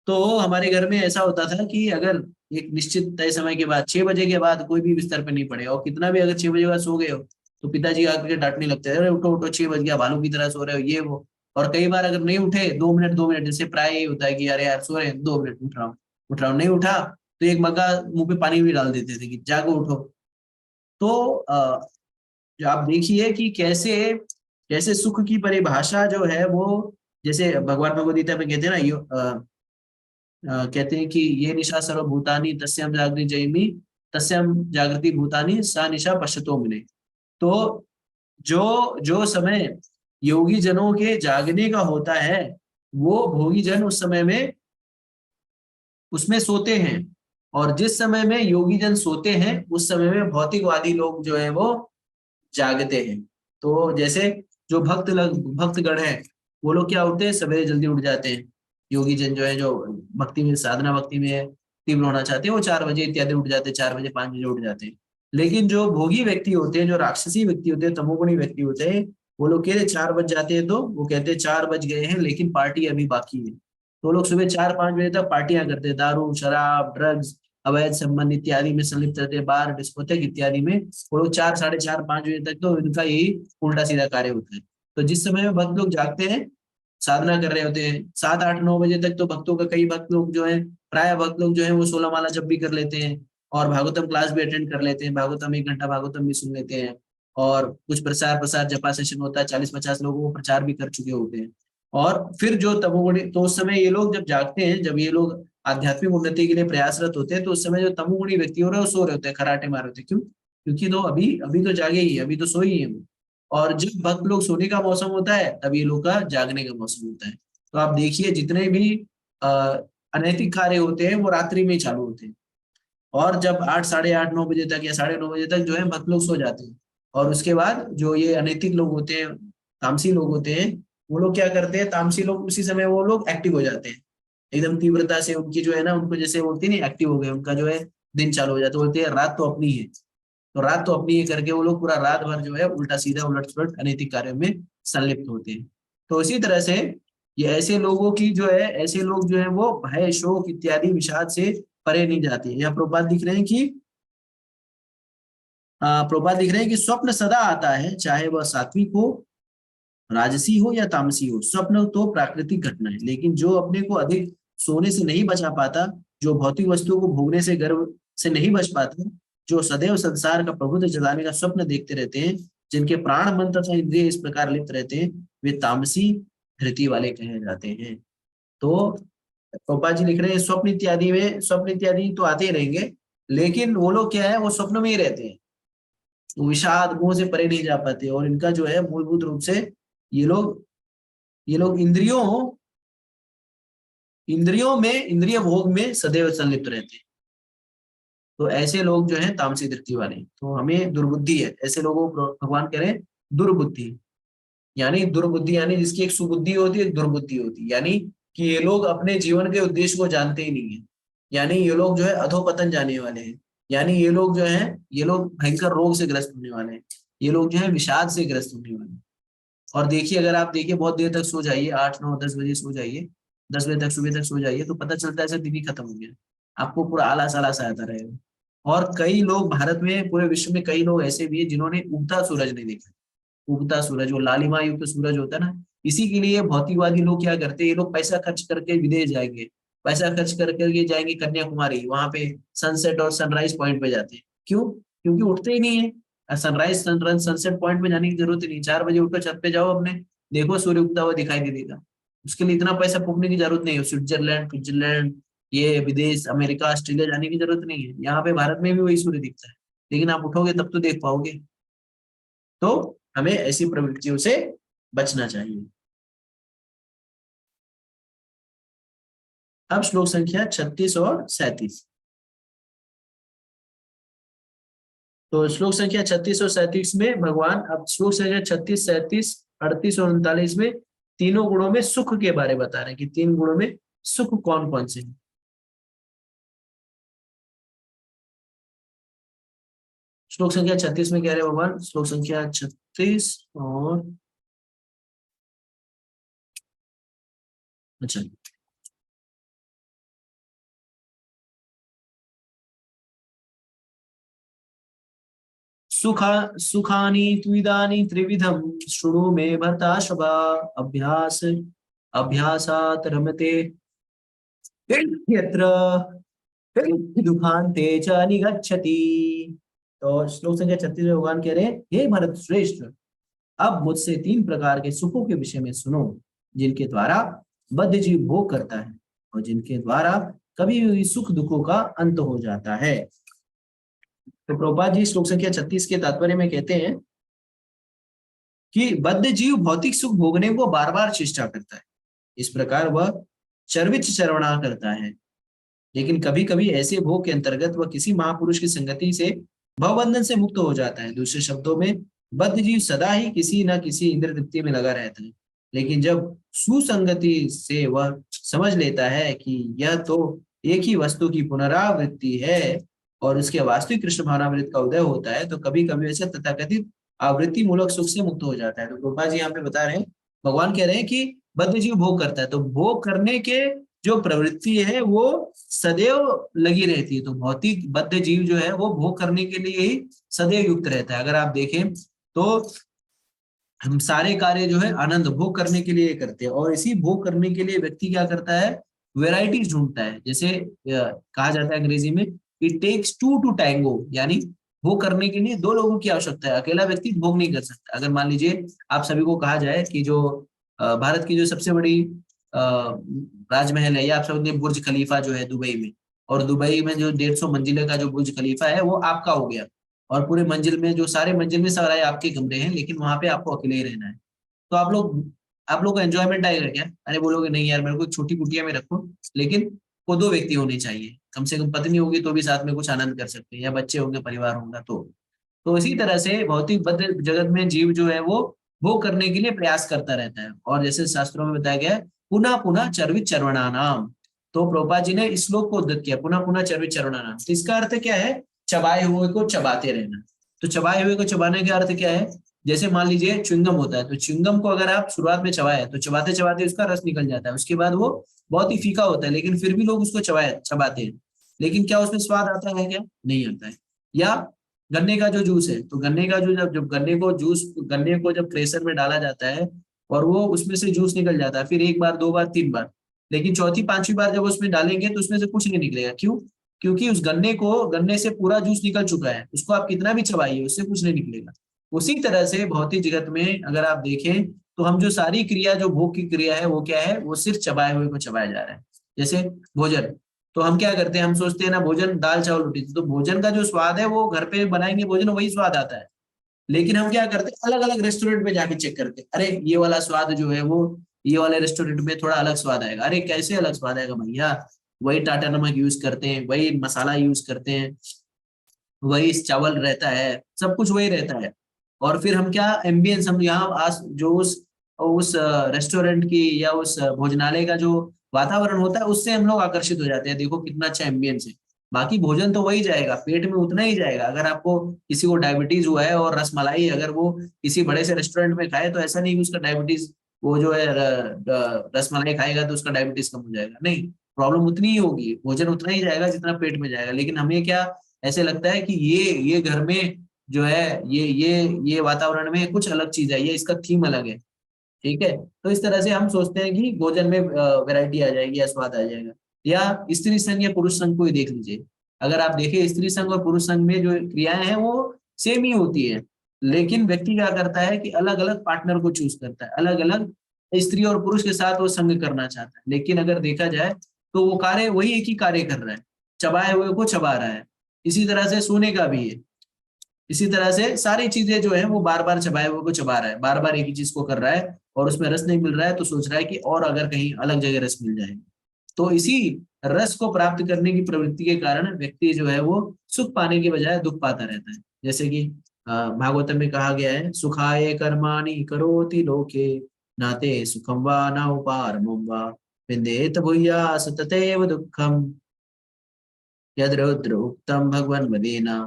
तो हमारे घर में ऐसा होता था कि अगर एक निश्चित तय समय के बाद 6 बजे के बाद कोई भी बिस्तर पे नहीं पड़े, और कितना भी अगर 6 बजे बाद सो गए हो तो पिताजी आकर के डांटने लगते हैं, अरे उठो उठो 6 बज गया, भालू की तरह सो रहे हो, ये वो। और कई बार अगर नहीं उठे 2 मिनट जैसे प्राय यही होता है कि यार सो रहे हैं, 2 मिनट उठ रहा हूँ, नहीं उठा तो एक मग्गा मुंह पे पानी भी डाल देते थे कि जागो उठो। तो जो आप देखिए कि कैसे कैसे सुख की परिभाषा जो है वो, जैसे भगवान भगवद गीता में कहते हैं ना, कहते हैं कि ये निशा सर्वभूतानि तस्याम जागृति जयमी, तस्याम जागृति भूतानि सा निशा पश्यतो मुने। तो जो जो समय योगी जनों के जागने का होता है, वो भोगी जन उस समय में उसमें सोते हैं, और जिस समय में योगी जन सोते हैं उस समय में भौतिकवादी लोग जो है वो जागते हैं। तो जैसे जो भक्तगण है, वो लोग क्या होते हैं, सवेरे जल्दी उठ जाते हैं। योगी जन जो है, जो भक्ति में साधना भक्ति में तीव्र होना चाहते हैं, वो 4 बजे इत्यादि उठ जाते हैं, 4 बजे 5 बजे उठ जाते हैं। लेकिन जो भोगी व्यक्ति होते हैं, जो राक्षसी व्यक्ति होते हैं, तमोगुणी व्यक्ति होते हैं, वो लोग कह रहे 4 बज जाते हैं, तो वो कहते हैं 4 बज गए हैं लेकिन पार्टी अभी बाकी है। तो लोग सुबह 4-5 बजे तक पार्टियां करते हैं, दारू शराब ड्रग्स अवैध संबंध इत्यादि में संलिप्त रहते हैं, बार डिस्कोथेक इत्यादि में। वो लोग 4-4:30-5 बजे तक तो इनका यही उल्टा सीधा कार्य होता है। तो जिस समय में भक्त लोग जागते हैं, साधना कर रहे होते हैं, 7-8-9 बजे तक तो भक्तों का, कई भक्त लोग जो है, प्राय भक्त लोग जो है वो 16 माला जप भी कर लेते हैं, और भागवतम क्लास भी अटेंड कर लेते हैं, भागवतम 1 घंटा भागवतम भी सुन लेते हैं, और कुछ प्रसार प्रसार जपा सेशन होता है, 40-50 लोगों को प्रचार भी कर चुके होते हैं। और फिर जो तमोगुणी, तो उस समय ये लोग जब जागते हैं, जब ये लोग आध्यात्मिक उन्नति के लिए प्रयासरत होते हैं, तो उस समय जो तमोगुणी व्यक्ति हो रहे हैं वो सो रहे होते हैं, खराटे मार होते हैं। क्यों? क्योंकि तो अभी अभी तो जागे ही, अभी तो सोए ही है वो। और जब भक्त लोग सोने का मौसम होता है, तब ये लोग का जागने का मौसम होता है। तो आप देखिए जितने भी अनैतिक कार्य होते हैं वो रात्रि में ही चालू होते हैं। और जब 8, साढ़े 8, 9 बजे तक या साढ़े 9 बजे तक जो है भक्त लोग सो जाते हैं। और उसके बाद जो ये अनैतिक लोग होते हैं, तामसी लोग होते हैं, वो लोग क्या करते हैं, तामसी लोग उसी समय वो लोग एक्टिव हो जाते हैं एकदम तीव्रता से। उनकी जो है ना, उनको जैसे बोलते हैं नहीं एक्टिव हो गए, उनका जो है दिन चालू हो जाता है, बोलते हैं रात तो अपनी है। तो रात तो अपनी है करके वो लोग पूरा रात भर जो है उल्टा सीधा उलट सुलट अनैतिक कार्यों में संलिप्त होते हैं। तो इसी तरह से ये ऐसे लोगों की जो है, ऐसे लोग जो है वो भय शोक इत्यादि विषाद से परे नहीं जाते। यहाँ प्रभुपाद लिख रहे हैं कि प्रभुपाद लिख रहे हैं कि स्वप्न सदा आता है, चाहे वह सात्विक हो, राजसी हो या तामसी हो। स्वप्न तो प्राकृतिक घटना है, लेकिन जो अपने को अधिक सोने से नहीं बचा पाता, जो भौतिक वस्तुओं को भोगने से गर्व से नहीं बच पाता, जो सदैव संसार का प्रभुत्व जलाने का स्वप्न देखते रहते हैं, जिनके प्राण मन तथा इंद्रिय इस प्रकार लिप्त रहते हैं, वे तामसी धृति वाले कहे जाते हैं। तो प्रभुपाद जी लिख रहे हैं स्वप्न इत्यादि में, स्वप्न इत्यादि तो आते ही रहेंगे, लेकिन वो लोग क्या है, वो स्वप्न में ही रहते हैं, वो विषाद मोह से परे नहीं जा पाते। और इनका जो है मूलभूत रूप से ये लोग ये लोग इंद्रियों में, इंद्रिय भोग में सदैव संलिप्त रहते हैं। तो ऐसे लोग जो हैं तामसी दृष्टि वाले, तो हमें दुर्बुद्धि है ऐसे लोगों को भगवान कह रहे हैं दुर्बुद्धि। यानी दुर्बुद्धि यानी जिसकी एक सुबुद्धि होती है, एक दुर्बुद्धि होती है, यानी कि ये लोग अपने जीवन के उद्देश्य को जानते ही नहीं है। यानी ये लोग जो है अधोपतन जाने वाले हैं। यानी ये लोग जो है, ये लोग भयंकर रोग से ग्रस्त होने वाले हैं। ये लोग जो है विषाद से ग्रस्त होने वाले हैं। और देखिए, अगर आप देखिए बहुत देर तक सो जाइए, 8, 9, 10 बजे सो जाइए, 10 बजे तक, सुबह तक सो जाइए, तो पता चलता है ऐसा दिन ही खत्म हो गया। आपको पूरा आलस आलस आता रहेगा। और कई लोग भारत में, पूरे विश्व में कई लोग ऐसे भी हैं जिन्होंने उगता सूरज नहीं देखा। उगता सूरज, वो लालिमा युक्त सूरज होता है ना, इसी के लिए भौतिकवादी लोग क्या करते हैं, ये लोग पैसा खर्च करके विदेश जाएंगे, पैसा खर्च करके जाएंगे कन्याकुमारी, वहां पे सनसेट और सनराइज पॉइंट पे जाते हैं। क्यों? क्योंकि उठते ही नहीं है। सनराइज सनसेट पॉइंट पे जाने की जरूरत ही नहीं, 4 बजे उठो, छत पे जाओ अपने, देखो सूर्य उगता हुआ दिखाई दे देगा। उसके लिए इतना पैसा फूकने की जरूरत नहीं है, स्विट्जरलैंड स्विट्जरलैंड, ये विदेश, अमेरिका, ऑस्ट्रेलिया जाने की जरूरत नहीं है। यहाँ पे भारत में भी वही सूर्य दिखता है, लेकिन आप उठोगे तब तो देख पाओगे। तो हमें ऐसी प्रवृत्तियों से बचना चाहिए। अब श्लोक संख्या 36 और 37। तो श्लोक संख्या 36 और 37 में भगवान, अब श्लोक संख्या 36, 37, 38 और 39 में तीनों गुणों में सुख के बारे में बता रहे हैं कि 3 गुणों में सुख कौन कौन से हैं। श्लोक संख्या 36 में कह रहे हैं भगवान, श्लोक संख्या 36 और, अच्छा, सुखानि त्विदानि त्रिविधम शृणु मे भरताशवा, अभ्यास अभ्यासात रमते यत्र दुखान्ते च निगच्छति। तो श्लोक संख्या 36 में भगवान कह रहे हैं, हे भरत श्रेष्ठ, अब मुझसे 3 प्रकार के सुखों के विषय में सुनो, जिनके द्वारा बद्ध जीव भोग करता है और जिनके द्वारा कभी भी सुख दुखों का अंत हो जाता है। तो प्रभुपाद जी श्लोक संख्या 36 के तात्पर्य में कहते हैं कि बद्ध जीव भौतिक सुख भोगने को बार बार चेष्टा करता है, इस प्रकार वह चरविच चरवणा करता है, लेकिन कभी कभी ऐसे भोग के अंतर्गत वह किसी महापुरुष की संगति से भवबंधन से मुक्त हो जाता है। दूसरे शब्दों में, बद्ध जीव सदा ही किसी न किसी इंद्र तृप्ति में लगा रहता है, लेकिन जब सुसंगति से वह समझ लेता है कि यह तो एक ही वस्तु की पुनरावृत्ति है और उसके वास्तविक कृष्ण भावनामृत का उदय होता है, तो कभी कभी ऐसे तथाकथित आवृत्ति मूलक सुख से मुक्त हो जाता है। तो गोपाल जी यहाँ पे बता रहे हैं, भगवान कह रहे हैं कि बद्ध जीव भोग करता है, तो भोग करने के जो प्रवृत्ति है वो सदैव लगी रहती है। तो भौतिक बद्ध जीव जो है वो भोग करने के लिए ही सदैव युक्त रहता है। अगर आप देखें तो हम सारे कार्य जो है आनंद भोग करने के लिए करते हैं, और इसी भोग करने के लिए व्यक्ति क्या करता है, वेराइटीज ढूंढता है। जैसे कहा जाता है अंग्रेजी में, it takes two to tango, यानी भोग करने के लिए 2 लोगों की आवश्यकता है, अकेला व्यक्ति भोग नहीं कर सकता। अगर मान लीजिए आप सभी को कहा जाए कि जो भारत की जो सबसे बड़ी राजमहल है, या आप समझिए बुर्ज खलीफा जो है दुबई में, और दुबई में जो 150 मंजिले का जो बुर्ज खलीफा है वो आपका हो गया, और पूरे मंजिल में जो सारे मंजिल में सारे आपके कमरे हैं, लेकिन वहां पे आपको अकेले ही रहना है, तो आप लोग को एंजॉयमेंट आएगा क्या? अरे बोलोगे नहीं यार, मेरे को एक छोटी कुटिया में रखो, लेकिन को 2 व्यक्ति होने चाहिए, कम से कम पत्नी होगी तो भी साथ में कुछ आनंद कर सकते हैं, या बच्चे होंगे, परिवार होगा तो इसी तरह से भौतिक बद्ध जगत में जीव जो है वो भोग करने के लिए प्रयास करता रहता है। और जैसे शास्त्रों में बताया गया है, पुनः पुनः चर्वित चर्वणानाम, तो प्रभुपाद जी ने इस श्लोक को उद्धृत किया, पुनः पुनः चर्वित चर्वणानाम। तो इसका अर्थ क्या है? चबाए हुए को चबाते रहना। तो चबाए हुए को चबाने का अर्थ क्या है? जैसे मान लीजिए च्युइंगम होता है, तो च्युइंगम को अगर आप शुरुआत में चबाए तो चबाते चबाते उसका रस निकल जाता है, उसके बाद वो बहुत ही फीका होता है, लेकिन फिर भी लोग उसको चबाते हैं। लेकिन क्या उसमें स्वाद आता है? क्या नहीं आता है। या गन्ने का जो जूस है, तो गन्ने का जो जब जब गन्ने को जब प्रेशर में डाला जाता है और वो उसमें से जूस निकल जाता है, फिर 1 बार 2 बार 3 बार, लेकिन चौथी पांचवी बार जब उसमें डालेंगे तो उसमें से कुछ नहीं निकलेगा। क्यों? क्योंकि उस गन्ने से पूरा जूस निकल चुका है, उसको आप कितना भी चबाइए उससे कुछ नहीं निकलेगा। उसी तरह से भौतिक जगत में अगर आप देखें तो हम जो सारी क्रिया, जो भोग की क्रिया है वो क्या है? वो सिर्फ चबाए हुए को चबाया जा रहा है। जैसे भोजन, तो हम क्या करते हैं? हम सोचते हैं ना भोजन दाल चावल रोटी, तो भोजन का जो स्वाद है वो घर पे बनाएंगे भोजन वही स्वाद आता है। लेकिन हम क्या करते हैं? अलग अलग रेस्टोरेंट में जाके चेक करते हैं, अरे ये वाला स्वाद जो है वो ये वाले रेस्टोरेंट में थोड़ा अलग स्वाद आएगा। अरे कैसे अलग स्वाद आएगा भैया? वही टाटा नमक यूज करते हैं, वही मसाला यूज करते हैं, वही चावल रहता है, सब कुछ वही रहता है। और फिर हम क्या एम्बियंस, हम यहाँ आज जो उस रेस्टोरेंट की या उस भोजनालय का जो वातावरण होता है उससे हम लोग आकर्षित हो जाते हैं, देखो कितना अच्छा एम्बियंस है। बाकी भोजन तो वही जाएगा, पेट में उतना ही जाएगा। अगर आपको किसी को डायबिटीज हुआ है और रसमलाई अगर वो किसी बड़े से रेस्टोरेंट में खाए, तो ऐसा नहीं कि उसका डायबिटीज, वो जो है रसमलाई खाएगा तो उसका डायबिटीज कम हो जाएगा, नहीं। प्रॉब्लम उतनी ही होगी, भोजन उतना ही जाएगा जितना पेट में जाएगा। लेकिन हमें क्या ऐसे लगता है कि ये घर में जो है ये वातावरण में कुछ अलग चीज है, ये इसका थीम अलग है। ठीक है, तो इस तरह से हम सोचते हैं कि भोजन में वैरायटी आ जाएगी या स्वाद आ जाएगा। या स्त्री संघ या पुरुष संघ को ही देख लीजिए, अगर आप देखें स्त्री संघ और पुरुष संघ में जो क्रियाएं हैं वो सेम ही होती है, लेकिन व्यक्ति क्या करता है कि अलग अलग पार्टनर को चूज करता है, अलग अलग स्त्री और पुरुष के साथ वो संघ करना चाहता है। लेकिन अगर देखा जाए तो वो कार्य वही एक ही कार्य कर रहा है, चबाए हुए को चबा रहा है। इसी तरह से सोने का भी है, इसी तरह से सारी चीजें जो है वो बार बार चबाए हुए को चबा रहा है, बार बार एक ही चीज को कर रहा है और उसमें रस नहीं मिल रहा है तो सोच रहा है कि और अगर कहीं अलग जगह रस मिल जाए। तो इसी रस को प्राप्त करने की प्रवृत्ति के कारण व्यक्ति जो है वो सुख पाने के बजाय दुख पाता रहता है। जैसे कि भागवतम में कहा गया है, सुखाय कर्माणि करोति लोके नाते सुखम वा न उपारमं वा विन्देत भूयास तथैव दुःखम यद रुद्र उक्तम भगवन वदेना।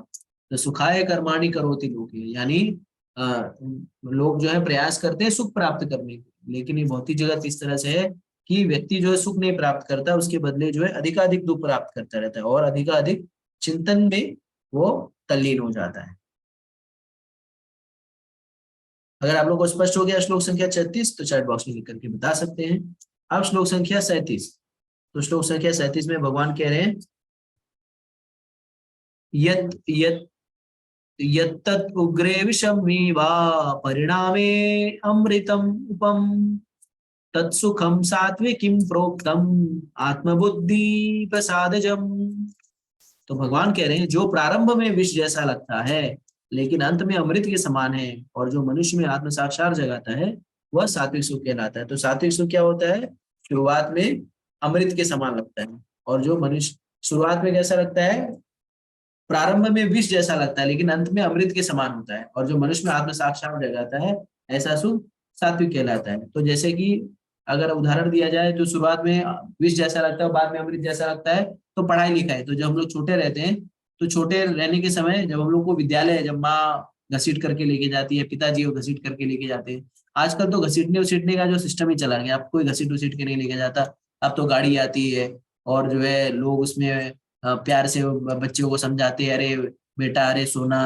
तो सुखाय कर्माणि करोति लोके, यानी लोग जो है प्रयास करते हैं सुख प्राप्त करने के, लेकिन ये भौतिक जगत इस तरह से है कि व्यक्ति जो है सुख नहीं प्राप्त करता, उसके बदले जो है अधिकाधिक दुख प्राप्त करता रहता है और अधिकाधिक चिंतन में वो तल्लीन हो जाता है। अगर आप लोग को स्पष्ट हो गया श्लोक संख्या 36 तो चैट बॉक्स में लिख करके बता सकते हैं। अब श्लोक संख्या 37, तो श्लोक संख्या 37 में भगवान कह रहे हैं, यत यत यत्तत् उग्रे विषमी वा परिणामे अमृतम उपम तत्सुखम सात्विकीम प्रोक्तम आत्मबुद्धि प्रसादजम। तो भगवान कह रहे हैं जो प्रारंभ में विष जैसा लगता है लेकिन अंत में अमृत के समान है, और जो मनुष्य में आत्म साक्षात जगाता है वह सात्विक सुख कहलाता है। तो सात्विक सुख क्या होता है? शुरुआत में अमृत के समान लगता है, और जो मनुष्य शुरुआत में कैसा लगता है? प्रारंभ में विष जैसा लगता है लेकिन अंत में अमृत के समान होता है, और जो मनुष्य में आत्म साक्षात जगाता है ऐसा सुख सात्विक कहलाता है। तो जैसे कि अगर उदाहरण दिया जाए, जो शुरुआत में विष जैसा लगता है बाद में अमृत जैसा लगता है, तो पढ़ाई लिखाई, तो जब हम लोग छोटे रहते हैं तो छोटे रहने के समय जब हम लोग को विद्यालय, जब माँ घसीट करके लेके जाती है, पिताजी वो घसीट करके लेके जाते हैं। आजकल तो घसीटने उसीटने का जो सिस्टम ही चला गया, अब कोई घसीट उसीट के नहीं लेके जाता, अब तो गाड़ी आती है और जो है लोग उसमें प्यार से बच्चों को समझाते हैं, अरे बेटा, अरे सोना,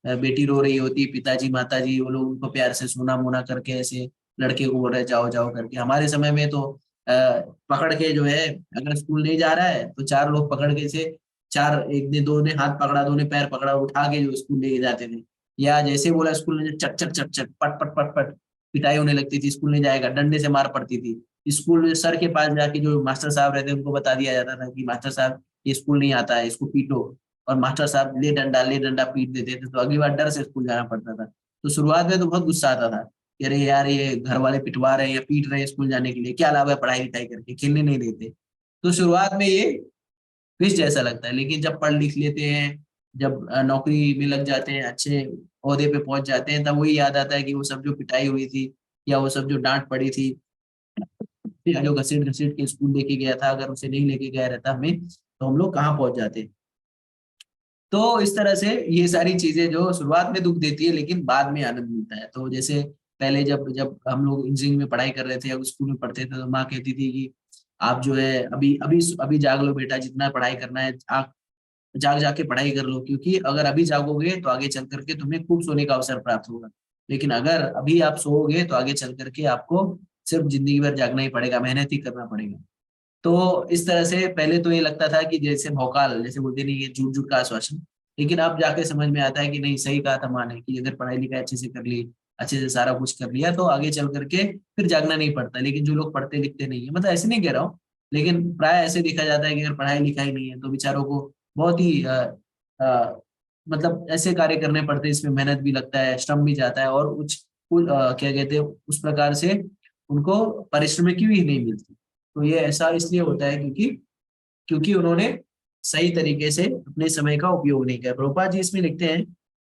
बेटी रो रही होती, पिताजी माताजी वो लोग उनको प्यार से सोना मोना करके ऐसे लड़के को बोल रहे जाओ जाओ करके। हमारे समय में तो पकड़ के जो है, अगर स्कूल नहीं जा रहा है तो 4 लोग पकड़ के से, 4, एक ने, 2 ने हाथ पकड़ा, 2 ने पैर पकड़ा, उठा के जो स्कूल लेके जाते थे। या जैसे बोला स्कूल में, चट चट चट चट पट पट पट पट पिटाई होने लगती थी, स्कूल नहीं जाएगा, डंडे से मार पड़ती थी। स्कूल सर के पास जाके जो मास्टर साहब रहते उनको बता दिया जाता था कि मास्टर साहब ये स्कूल नहीं आता है, इसको पीटो, और मास्टर साहब ले डंडा पीट देते थे, तो अगली बार डर से स्कूल जाना पड़ता था। तो शुरुआत में तो बहुत गुस्सा आता था कि अरे यार ये घर वाले पिटवा रहे हैं या पीट रहे हैं स्कूल जाने के लिए, क्या लाभ है पढ़ाई लिखाई करके, खेलने नहीं देते। तो शुरुआत में ये विष जैसा लगता है, लेकिन जब पढ़ लिख लेते हैं, जब नौकरी में लग जाते हैं, अच्छे ओहदे पे पहुंच जाते हैं, तब वही याद आता है कि वो सब जो पिटाई हुई थी, या वो सब जो डांट पड़ी थी, या जो घसीट घसीट के स्कूल लेके गया था, अगर उसे नहीं लेके गया रहता हमें, तो हम लोग कहाँ पहुंच जाते। तो इस तरह से ये सारी चीजें जो शुरुआत में दुख देती है, लेकिन बाद में आनंद मिलता है। तो जैसे पहले जब जब हम लोग इंजीनियरिंग में पढ़ाई कर रहे थे या स्कूल में पढ़ते थे, तो माँ कहती थी कि आप जो है अभी अभी अभी जाग लो बेटा, जितना पढ़ाई करना है आप जाग जाके पढ़ाई कर लो, क्योंकि अगर अभी जागोगे तो आगे चल करके तुम्हें खूब सोने का अवसर प्राप्त होगा, लेकिन अगर अभी आप सोओगे तो आगे चल करके आपको सिर्फ जिंदगी भर जागना ही पड़ेगा, मेहनत ही करना पड़ेगा। तो इस तरह से पहले तो ये लगता था कि जैसे भौकाल, जैसे बोलते नहीं, ये झूठ झूठ का आश्वासन। लेकिन अब जाके समझ में आता है कि नहीं, सही कहा था माँ ने, कि अगर पढ़ाई लिखाई अच्छे से कर ली, अच्छे से सारा कुछ कर लिया, तो आगे चल करके फिर जागना नहीं पड़ता। लेकिन जो लोग पढ़ते लिखते नहीं है, मतलब ऐसे नहीं कह रहा हूँ, लेकिन प्राय ऐसे देखा जाता है कि अगर पढ़ाई लिखाई नहीं है तो बेचारों को बहुत ही मतलब ऐसे कार्य करने पड़ते हैं, इसमें मेहनत भी लगता है, श्रम भी जाता है, और क्या कहते हैं, उस प्रकार से उनको परिश्रम की भी नहीं मिलती। तो ये ऐसा इसलिए होता है क्योंकि क्योंकि उन्होंने सही तरीके से अपने समय का उपयोग नहीं किया। प्रभुपाद जी इसमें लिखते हैं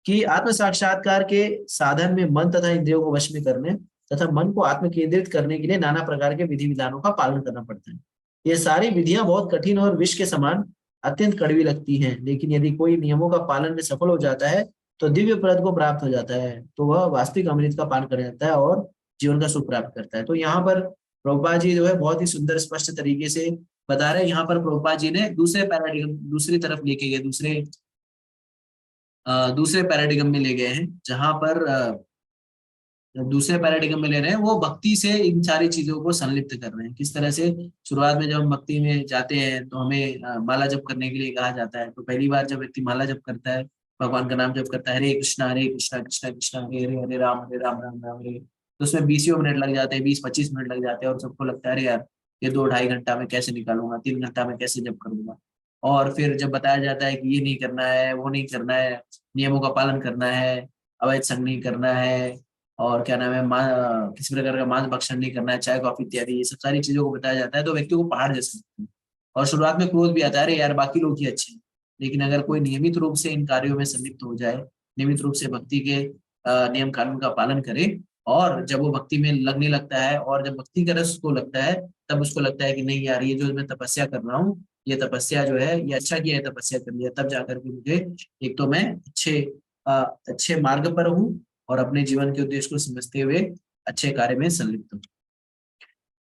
कि आत्म साक्षात्कार के साधन में मन तथा इंद्रियों को वश में करने तथा मन को आत्म केंद्रित करने के लिए नाना प्रकार के विधि विधानों का पालन करना पड़ता है। ये सारी विधियां बहुत कठिन और विष के समान अत्यंत कड़वी लगती हैं, लेकिन यदि कोई नियमों का पालन में सफल हो जाता है तो दिव्य पद को प्राप्त हो जाता है, तो वह वास्तविक अमृत का पान कर जाता है और जीवन का सुख प्राप्त करता है। तो यहाँ पर प्रभुपाद जी जो है बहुत ही सुंदर स्पष्ट तरीके से बता रहे हैं। यहाँ पर प्रभुपाद जी ने दूसरे पैराडिगम, दूसरी तरफ लेके गए, दूसरे पैराडिगम में ले गए हैं, जहां पर दूसरे पैराडिगम में ले रहे हैं, वो भक्ति से इन सारी चीजों को संलिप्त कर रहे हैं। किस तरह से शुरुआत में जब हम भक्ति में जाते हैं तो हमें माला जप करने के लिए कहा जाता है। तो पहली बार जब व्यक्ति माला जप करता है, भगवान का नाम जप करता है, हरे कृष्णा कृष्णा कृष्णा हरे हरे, हरे राम राम राम हरे, तो उसमें 20 मिनट लग जाते हैं, 20-25 मिनट लग जाते हैं, और सबको लगता है अरे यार ये 2-2.5 घंटा में कैसे निकालूंगा, 3 घंटा में कैसे जप करूंगा। और फिर जब बताया जाता है कि ये नहीं करना है, वो नहीं करना है, नियमों का पालन करना है, अवैध संग नहीं करना है, और क्या नाम है, किसी प्रकार का मांस भक्षण नहीं करना है, चाय कॉफी इत्यादि, ये सब सारी चीजों को बताया जाता है, तो व्यक्ति को पहाड़ जैसे लगता है। और शुरुआत में क्रोध भी आता है, अरे यार बाकी लोग ही अच्छे हैं। लेकिन अगर कोई नियमित रूप से इन कार्यों में संलिप्त हो जाए, नियमित रूप से भक्ति के नियम कानून का पालन करे, और जब वो भक्ति में लगने लगता है, और जब भक्ति का रस उसको लगता है, तब उसको लगता है कि नहीं यार, ये जो मैं तपस्या कर रहा हूँ, ये तपस्या जो है ये अच्छा किया है, तपस्या कर लिया, तब जाकर के मुझे एक तो मैं अच्छे मार्ग पर हूँ, और अपने जीवन के उद्देश्य को समझते हुए अच्छे कार्य में संलिप्त हूँ।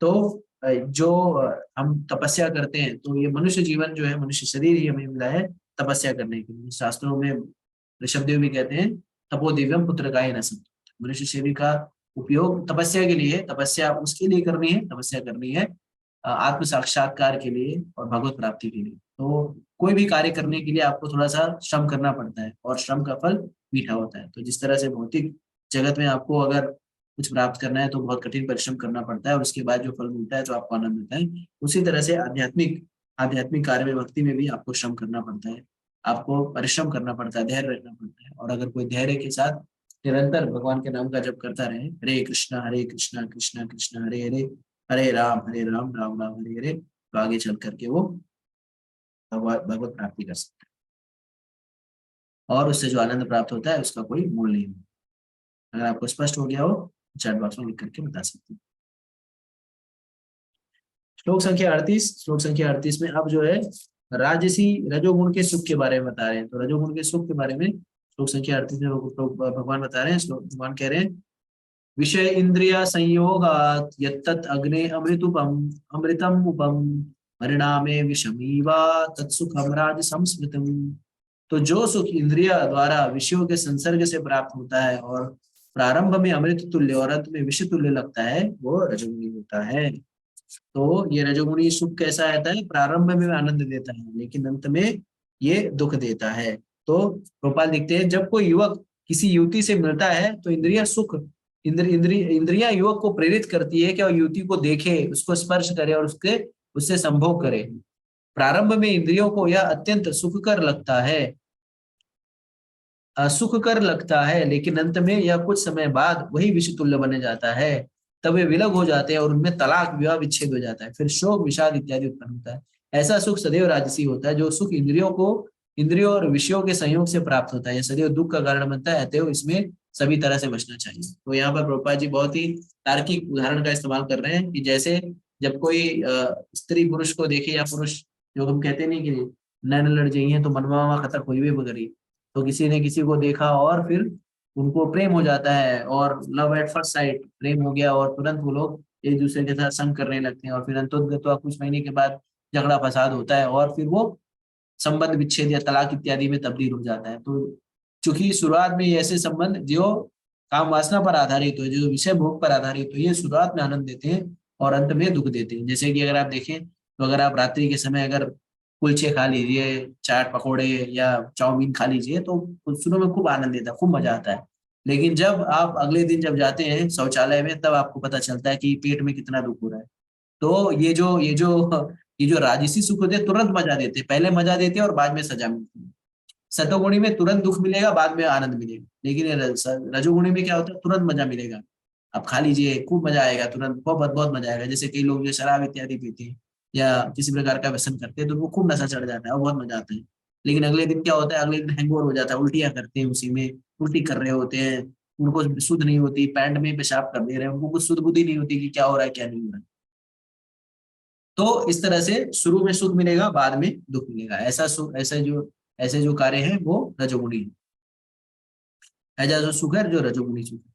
तो जो हम तपस्या करते हैं, तो ये मनुष्य जीवन जो है, मनुष्य शरीर ही हमें मिला है तपस्या करने के लिए। शास्त्रों में ऋषभदेव भी कहते हैं, तपो दिव्यम पुत्र का न सम। मनुष्य शरीर का उपयोग तपस्या के लिए, तपस्या उसके लिए करनी है, तपस्या करनी है आत्म साक्षात्कार के लिए और भगवत प्राप्ति के लिए। तो कोई भी कार्य करने के लिए आपको थोड़ा सा श्रम करना पड़ता है, और श्रम का फल मीठा होता है। तो जिस तरह से भौतिक जगत में आपको अगर कुछ प्राप्त करना है तो बहुत कठिन परिश्रम करना पड़ता है, और उसके बाद जो फल मिलता है तो आपको आनंद मिलता है। उसी तरह से आध्यात्मिक आध्यात्मिक कार्य में, भक्ति में भी आपको श्रम करना पड़ता है, आपको परिश्रम करना पड़ता है, धैर्य रखना पड़ता है। और अगर कोई धैर्य के साथ निरंतर भगवान के नाम का जप करता रहे, हरे कृष्णा कृष्णा कृष्णा हरे हरे, हरे राम राम राम हरे हरे, तो आगे चल करके वो भगवत प्राप्ति कर सकता है, और उससे जो आनंद प्राप्त होता है उसका कोई मूल नहीं है। अगर आपको स्पष्ट हो गया हो, चैट बॉक्स में लिख करके बता सकते हैं। श्लोक संख्या 38 में अब जो है राजसी रजोगुण के सुख के बारे में बता रहे हैं। तो रजोगुण के सुख के बारे में श्लोक संख्या 38 में भगवान बता रहे हैं। भगवान कह रहे हैं, विषय इंद्रिय संयोगात यत्तत् अग्ने अमृतुपम अमृतम उपम परिणामे विषमीवा तत्सुखम राज संस्मृतम। तो जो सुख इंद्रिय द्वारा विषयों के संसर्ग से प्राप्त होता है, और प्रारंभ में अमृत तुल्य और अंत में विष तुल्य लगता है, वो रजोगुणी होता है। तो ये रजोगुणी सुख कैसा रहता है, प्रारंभ में आनंद देता है, लेकिन अंत में ये दुख देता है। तो गोपाल लिखते हैं, जब कोई युवक किसी युवती से मिलता है तो इंद्रिया सुख इंद्रिया युवक को प्रेरित करती है कि वह युवती को देखे, उसको स्पर्श करे, और उससे संभोग करे। प्रारंभ में इंद्रियों को यह अत्यंत सुखकर लगता है, लेकिन अंत में यह कुछ समय बाद वही विष तुल्य बन जाता है। तब वे विलग हो जाते हैं और उनमें तलाक विवाह विच्छेद हो जाता है, फिर शोक विषाद इत्यादि उत्पन्न होता है। ऐसा सुख सदैव राजसी होता है, जो सुख इंद्रियों और विषयों के संयोग से प्राप्त होता है, यह सदैव दुख का कारण बनता है, अतएव इसमें सभी तरह से बचना चाहिए। तो यहाँ पर प्रभुपाद जी बहुत ही तार्किक उदाहरण का इस्तेमाल कर रहे हैं कि जैसे जब कोई स्त्री पुरुष को देखे, या पुरुष, जो हम कहते नहीं कि नैन लड़ जाइए तो मनवा खतर कोई भी बगरी, तो किसी ने किसी को देखा और फिर उनको प्रेम हो जाता है, और लव एट फर्स्ट साइट प्रेम हो गया, और तुरंत वो लोग एक दूसरे के साथ संग करने लगते हैं, और फिर अंततः कुछ महीने के बाद झगड़ा फसाद होता है, और फिर वो संबंध विच्छेद या तलाक इत्यादि में तब्दील हो जाता है। तो चूंकि शुरुआत में ऐसे संबंध जो काम वासना पर आधारित हो, जो विषय भोग पर आधारित हो, ये शुरुआत में आनंद देते हैं और अंत में दुख देते हैं। जैसे कि अगर आप देखें तो अगर आप रात्रि के समय अगर कुलचे खा लीजिए, चाट पकौड़े या चाउमीन खा लीजिए, तो शुरू में खूब आनंद देता है, खूब मजा आता है। लेकिन जब आप अगले दिन जब जाते हैं शौचालय में, तब आपको पता चलता है कि पेट में कितना दुख हो रहा है। तो ये जो राजसी सुख होते हैं तुरंत मजा देते हैं, पहले मजा देते हैं और बाद में सजा मिलती है। सतोगुणी में तुरंत दुख मिलेगा, बाद में आनंद मिलेगा। लेकिन रजोगुणी में क्या होता है, तुरंत मजा मिलेगा, आप खा लीजिए खूब मजा आएगा, तुरंत बहुत बहुत मजा आएगा। जैसे कई लोग जो शराब इत्यादि पीते हैं या किसी प्रकार का व्यसन करते हैं, तो वो खूब नशा चढ़ जाता है और बहुत मजा आता है। लेकिन अगले दिन क्या होता है, अगले दिन हैंगओवर हो जाता है, उल्टियां करते हैं, उसी में उल्टी कर रहे होते हैं, उनको शुद्ध नहीं होती, पैंट में पेशाब कर दे रहे हैं, उनको कुछ शुद्ध बुद्धि नहीं होती कि क्या हो रहा है क्या नहीं हो रहा है। तो इस तरह से शुरू में सुख मिलेगा, बाद में दुख मिलेगा। ऐसे जो कार्य है वो रजोगुणी है। ऐसा जो सुख है जो रजोगुणी सुख है।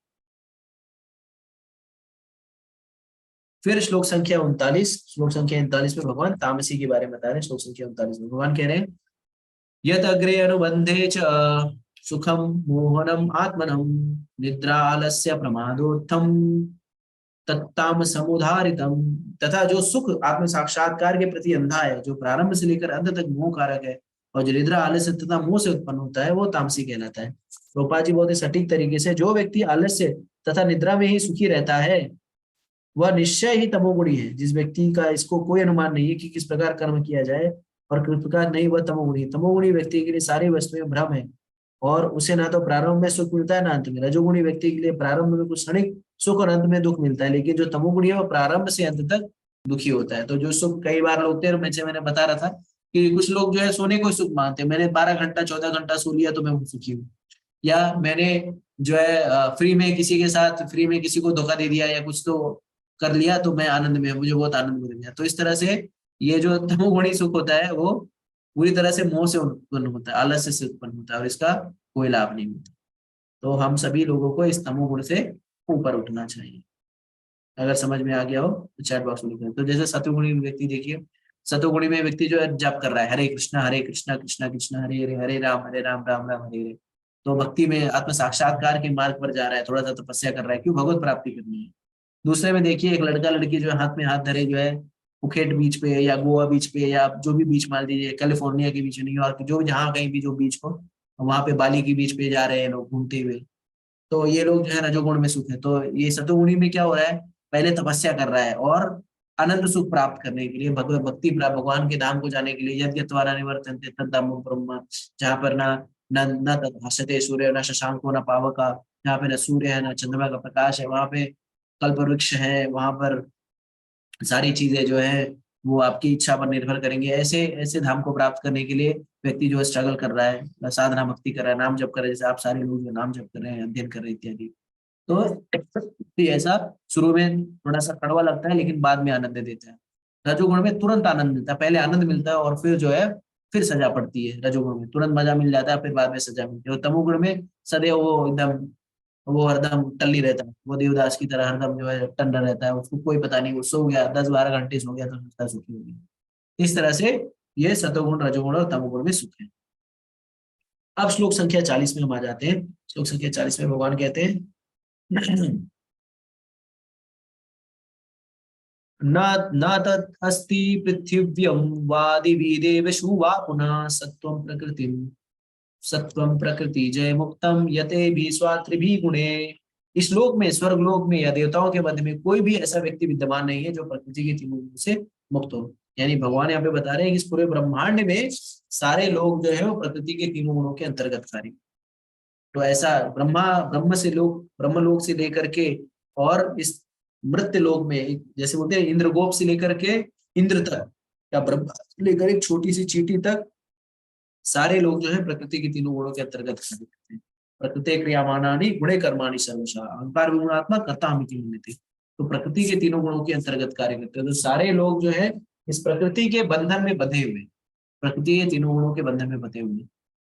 फिर श्लोक संख्या 39 में भगवान तामसी के बारे में बता रहे हैं। श्लोक संख्या 39 में भगवान कह रहे हैं, यत अग्रे अनुबंधे च सुखम मोहनम आत्मनम निद्रा आलस्य प्रमादोत्थम तत्ताम समुदारितम। तथा जो सुख आत्म साक्षात्कार के प्रति अंधा है, जो प्रारंभ से लेकर अंत तक मोह कारक है, और जो निद्रा आलस्य तथा मोह से उत्पन्न होता है, वो तामसी कहलाता है। रूपा जी बहुत ही सटीक तरीके से, जो व्यक्ति आलस्य तथा निद्रा में ही सुखी रहता है वह निश्चय ही तमोगुणी है। जिस व्यक्ति का इसको कोई अनुमान नहीं है कि किस प्रकार कर्म किया जाए और किस प्रकार नहीं, वह तमोगुणी है। तमोगुणी व्यक्ति के लिए सारी वस्तुएं भ्रम है, और उसे ना तो प्रारंभ में सुख मिलता है ना अंत में। रजोगुणी व्यक्ति के लिए प्रारंभ में कुछ क्षणिक सुख और अंत में दुख मिलता है, लेकिन जो तमोगुणी है वो प्रारंभ से अंत तक दुखी होता है। तो जो सुख कई बार लोग थे, मैंने बता रहा था कि कुछ लोग जो है सोने को सुख मानते हैं, मैंने 12 घंटा 14 घंटा सो लिया तो मैं सुखी हूँ, या मैंने जो है फ्री में किसी के साथ फ्री में किसी को धोखा दे दिया या कुछ तो कर लिया तो मैं आनंद में, मुझे बहुत आनंद मिल गया। तो इस तरह से ये जो तमोगुणी सुख होता है वो पूरी तरह से मोह से उत्पन्न होता है, आलस्य से उत्पन्न होता है, और इसका कोई लाभ नहीं मिलता। तो हम सभी लोगों को इस तमोगुण से ऊपर उठना चाहिए। अगर समझ में आ गया हो तो चैट बॉक्स में लिखें। तो जैसे सतोगुणी व्यक्ति देखिए, सतोगुणी में व्यक्ति जो है जप कर रहा है, हरे कृष्णा कृष्णा कृष्णा हरे हरे, हरे राम राम राम हरे हरे। तो भक्ति में आत्म साक्षात्कार के मार्ग पर जा रहा है, थोड़ा सा तपस्या कर रहा है, क्यों, भगवत प्राप्ति करनी है। दूसरे में देखिए एक लड़का लड़की जो है हाथ में हाथ धरे जो है पुखेट बीच पे या गोवा बीच पे या जो भी बीच मान लीजिए, कैलिफोर्निया के बीच, न्यूयॉर्क, जो जहाँ कहीं भी जो बीच हो, वहां पे बाली के बीच पे जा रहे हैं लोग घूमते हुए। तो ये लोग जो है रजोगुण में सुख है। तो ये सतोगुणी में क्या हो रहा है, पहले तपस्या कर रहा है और आनंद सुख प्राप्त करने के लिए, भगवत भक्ति प्राप्त, भगवान के धाम को जाने के लिए, यद यत्वारा निवर्तन्ते तद्धामो ब्रह्म, जहाँ पर ना न न तद्भासते सूर्य न शशांको न पावका, जहाँ पे न सूर्य है न चंद्रमा का प्रकाश है, वहां पे कल्प वृक्ष है, वहां पर सारी चीजें जो है वो आपकी इच्छा पर निर्भर करेंगे। ऐसे ऐसे धाम को प्राप्त करने के लिए व्यक्ति जो है स्ट्रगल कर रहा है, साधना भक्ति कर रहा है, नाम जप कर रहे हैं, जैसे आप सारे लोग जो नाम जप कर रहे हैं, अध्ययन कर रहे हैं इत्यादि। तो ऐसा शुरू में थोड़ा सा कड़वा लगता है, लेकिन बाद में आनंद देता है। रजोगुण में तुरंत आनंद मिलता है, पहले आनंद मिलता है और फिर जो है फिर सजा पड़ती है। रजोगुण में तुरंत मजा मिल जाता है, फिर बाद में सजा मिलती है। और तमोगुण में सदैव वो हरदम टल्ली रहता है, वो देवदास की तरह हरदम जो है टंडा रहता है, उसको कोई पता नहीं, वो सो गया 10-12 घंटे सो गया तो सोचता है सुखी हो गया। इस तरह से ये सतोगुण रजोगुण और तमोगुण में सुख है। अब श्लोक संख्या 40 में हम आ जाते हैं। श्लोक संख्या 40 में भगवान कहते हैं, न न तत् अस्ति पृथिव्यं वादिभिदेवेषु वा पुनः सत्वं प्रकृति जय मुक्तम यते भी स्वात्रिभी गुणे। इस लोक में, स्वर्ग लोक में या देवताओं के मध्य में कोई भी ऐसा व्यक्ति विद्यमान नहीं है जो प्रकृति के तीनों गुणों से मुक्त हो। यानी भगवान यहाँ पे बता रहे हैं कि इस पूरे ब्रह्मांड में सारे लोग जो है वो प्रकृति के तीनों गुणों के अंतर्गत कार्य। तो ऐसा ब्रह्म से लोग, ब्रह्म लोक से लेकर के और इस मृत्यु लोक में, जैसे बोलते हैं इंद्रगोप से लेकर के इंद्र तक, या ब्रह्मा से लेकर एक छोटी सी चींटी तक, सारे लोग जो है प्रकृति के तीनों गुणों के अंतर्गत कार्य करते हैं। प्रकृति क्रियामानानि गुणे कर्माणि सर्वशः अहंकार विगुणात्मा कर्ता हमिति मन्यते। तो प्रकृति के तीनों गुणों के अंतर्गत कार्य करते हैं। तो सारे लोग जो है इस प्रकृति के बंधन में बंधे हुए, प्रकृति के तीनों गुणों के बंधन में बंधे हुए।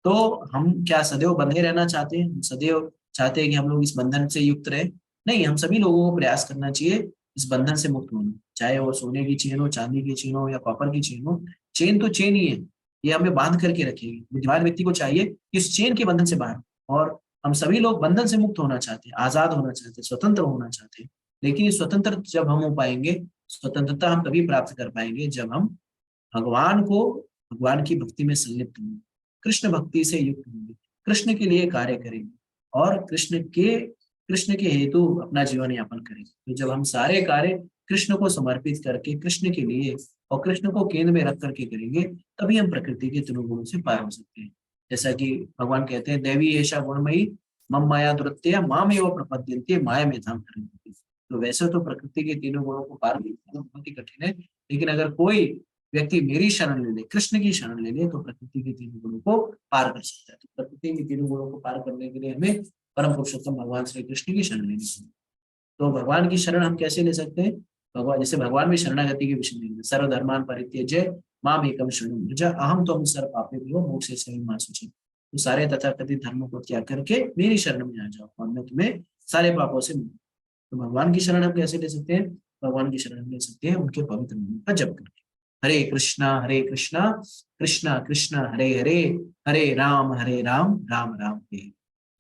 तो हम क्या सदैव बंधे रहना चाहते हैं? हम सदैव चाहते हैं कि हम लोग इस बंधन से युक्त रहे? नहीं, हम सभी लोगों को प्रयास करना चाहिए इस बंधन से मुक्त होना, चाहे वो सोने की चेन हो, चांदी की चेन हो, या कॉपर की चेन हो। चेन तो चेन ही है, ये हमें बांध करके रखेगी। बुद्धिमान व्यक्ति को चाहिए कि इस चेन के बंधन से बाहर, और हम सभी लोग बंधन से मुक्त होना चाहते हैं, आजाद होना चाहते हैं, स्वतंत्र होना चाहते हैं। लेकिन स्वतंत्र जब हम हो पाएंगे, स्वतंत्रता हम तभी प्राप्त कर पाएंगे जब हम भगवान को, भगवान की भक्ति में संलिप्त होंगे, कृष्ण भक्ति से युक्त होंगे, कृष्ण के लिए कार्य करेंगे, और कृष्ण के हेतु अपना जीवन यापन करेंगे। तो जब हम सारे कार्य कृष्ण को समर्पित करके, कृष्ण के लिए और कृष्ण को केंद्र में रख करके करेंगे, तभी हम प्रकृति के तीनों गुणों से पार हो सकते हैं। जैसा कि भगवान कहते हैं, देवी ऐसा गुणमयी मम माया दुरत्य माम एव प्रपद्यन्ते माया में धाम करते। तो वैसे तो प्रकृति के तीनों गुणों को पार करना बहुत ही कठिन है, लेकिन अगर कोई व्यक्ति मेरी शरण ले ले, कृष्ण की शरण ले ले, तो प्रकृति के तीनों गुणों को पार कर सकता है। तो प्रकृति के तीनों गुणों को पार करने के लिए हमें परम पुरुषोत्तम भगवान श्री कृष्ण की शरण लेनी चाहिए। तो भगवान की शरण हम कैसे ले सकते हैं? भगवान, जैसे भगवान भी शरणागति के विषय में, सर्वधर्मान परित्यज्य माम एकम शरणं व्रज अहम त्वं सर्व पापेभ्यो मोक्षयिष्यामि मा शुचि। तो सारे तथाकथित धर्मों को त्याग करके मेरी शरण में आ जाओ और मैं तुम्हें सारे पापों से मुक्त। तो भगवान की शरण हम कैसे ले सकते हैं? भगवान की शरण ले सकते हैं उनके पवित्र नाम का जप करके। हरे कृष्णा कृष्णा कृष्णा हरे हरे, हरे राम राम राम हरे।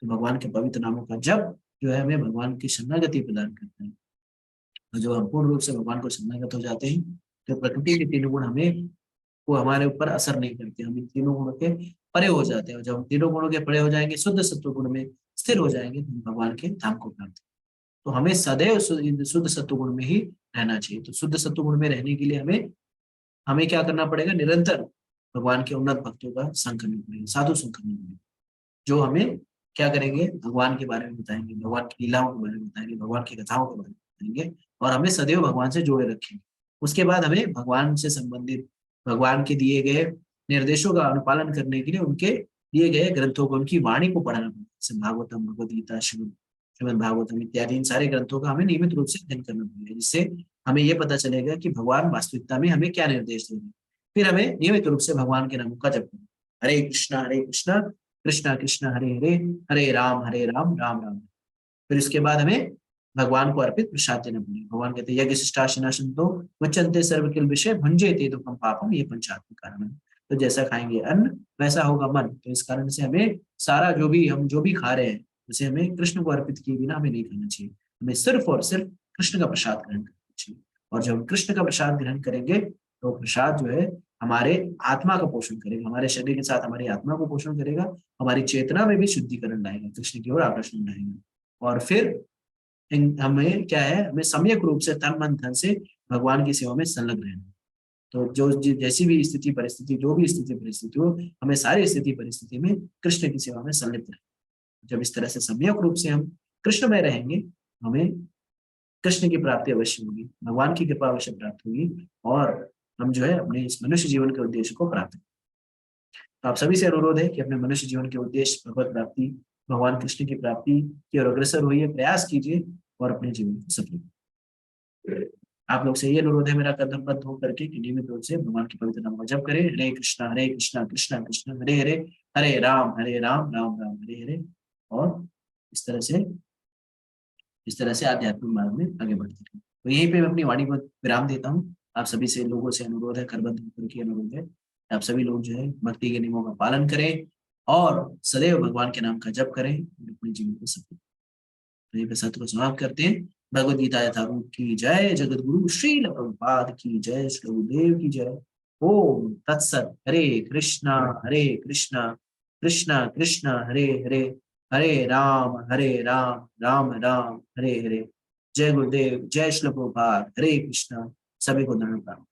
तो भगवान के पवित्र नामों का जप जो है हमें भगवान की शरणागति प्रदान करता है। और जब हम पूर्ण रूप से भगवान को शरणागत हो जाते हैं, तो प्रकृति के तीनों गुण हमें, वो हमारे ऊपर असर नहीं करते, हम इन तीनों गुणों के परे हो जाते हैं। और जब हम तीनों गुणों के परे हो जाएंगे, शुद्ध सत्व गुण में स्थिर हो जाएंगे, तो हम भगवान के धाम को प्राप्त। तो हमें सदैव शुद्ध सत्व गुण में ही रहना चाहिए। तो शुद्ध सत्व गुण में रहने के लिए हमें हमें क्या करना पड़ेगा? निरंतर भगवान के उन्नत भक्तों का संग करना पड़ेगा, साधु संग करना पड़ेगा, जो हमें क्या करेंगे? भगवान के बारे में बताएंगे, भगवान की लीलाओं के बारे में बताएंगे, भगवान की कथाओं के बारे में बताएंगे, और हमें सदैव भगवान से जोड़े रखेंगे। उसके बाद हमें भगवान से संबंधित, भगवान के दिए गए निर्देशों का अनुपालन करने के लिए उनके दिए गए ग्रंथों को, उनकी वाणी को पढ़ना पड़ेगा। जैसे भागवतम, भगवद गीता, श्रीमद् भागवतम इत्यादि इन सारे ग्रंथों का हमें नियमित रूप से अध्ययन करना पड़ेगा, जिससे हमें यह पता चलेगा कि भगवान वास्तविकता में हमें क्या निर्देश दे रहे हैं। फिर हमें नियमित रूप से भगवान के नामों का जप करना। हरे कृष्णा कृष्णा कृष्णा हरे हरे, हरे राम राम राम। फिर इसके बाद हमें भगवान को अर्पित प्रसाद देना पड़ेगा। भगवान कहते हैं, यज्ञ शिष्टाशिना संतो वचनते सर्व किल विषय भंजे ते दुखम पापम, ये पंचात्मिक कारण है। तो जैसा खाएंगे अन्न वैसा होगा मन। तो इस कारण से हमें सारा हम जो भी खा रहे हैं, उसे हमें कृष्ण को अर्पित किए बिना हमें नहीं खाना चाहिए। हमें सिर्फ और सिर्फ कृष्ण का प्रसाद ग्रहण करना चाहिए। और जब हम कृष्ण का प्रसाद ग्रहण करेंगे, तो प्रसाद जो है हमारे आत्मा का पोषण करेगा, हमारे शरीर के साथ हमारी आत्मा को पोषण करेगा, हमारी चेतना में भी शुद्धिकरण लाएगा, कृष्ण की ओर आकर्षण लाएगा। और फिर हमें क्या है? हमें सम्यक रूप से तन मन धन से भगवान की सेवा में संलग्न रहना। तो जैसी भी स्थिति परिस्थिति, जो भी स्थिति परिस्थिति हो, हमें सारी स्थिति परिस्थिति में कृष्ण की सेवा में संलिप्त रहना। जब इस तरह से सम्यक रूप से हम कृष्णमय रहेंगे, हमें कृष्ण की प्राप्ति अवश्य होगी, भगवान की कृपा अवश्य प्राप्त होगी, और हम जो है अपने इस मनुष्य जीवन के उद्देश्य को प्राप्त करें। तो आप सभी से अनुरोध है कि अपने मनुष्य जीवन के उद्देश्य भगवत प्राप्ति, भगवान कृष्ण की प्राप्ति की ओर अग्रसर होइए, प्रयास कीजिए और अपने जीवन को सफल। आप लोग से ये अनुरोध है मेरा कदमबद्ध होकर के कि नियमित रूप से भगवान के पवित्र नाम का जप करें। हरे कृष्णा कृष्णा कृष्णा हरे हरे, हरे राम राम राम हरे हरे। और इस तरह से आध्यात्मिक मार्ग में आगे बढ़ते रहें। तो यहीं पे मैं अपनी वाणी को विराम देता हूँ। आप सभी से, लोगों से अनुरोध है, करबद्ध होकर के अनुरोध है, आप सभी लोग जो है भक्ति के नियमों का पालन करें और सदैव भगवान के नाम का जप करें और अपने जीवन को सफल। तो यहीं पे सत्र को समाप्त करते हैं। भगवद गीता यथारूप की जय, जगत गुरु श्रील प्रभुपाद की जय, श्री गुरुदेव की जय। ओम तत्सत। हरे कृष्णा कृष्णा कृष्णा हरे हरे, हरे राम राम राम हरे हरे। जय गुरुदेव, जय श्री प्रभुपाद। हरे कृष्णा। सभी को धन्यवाद।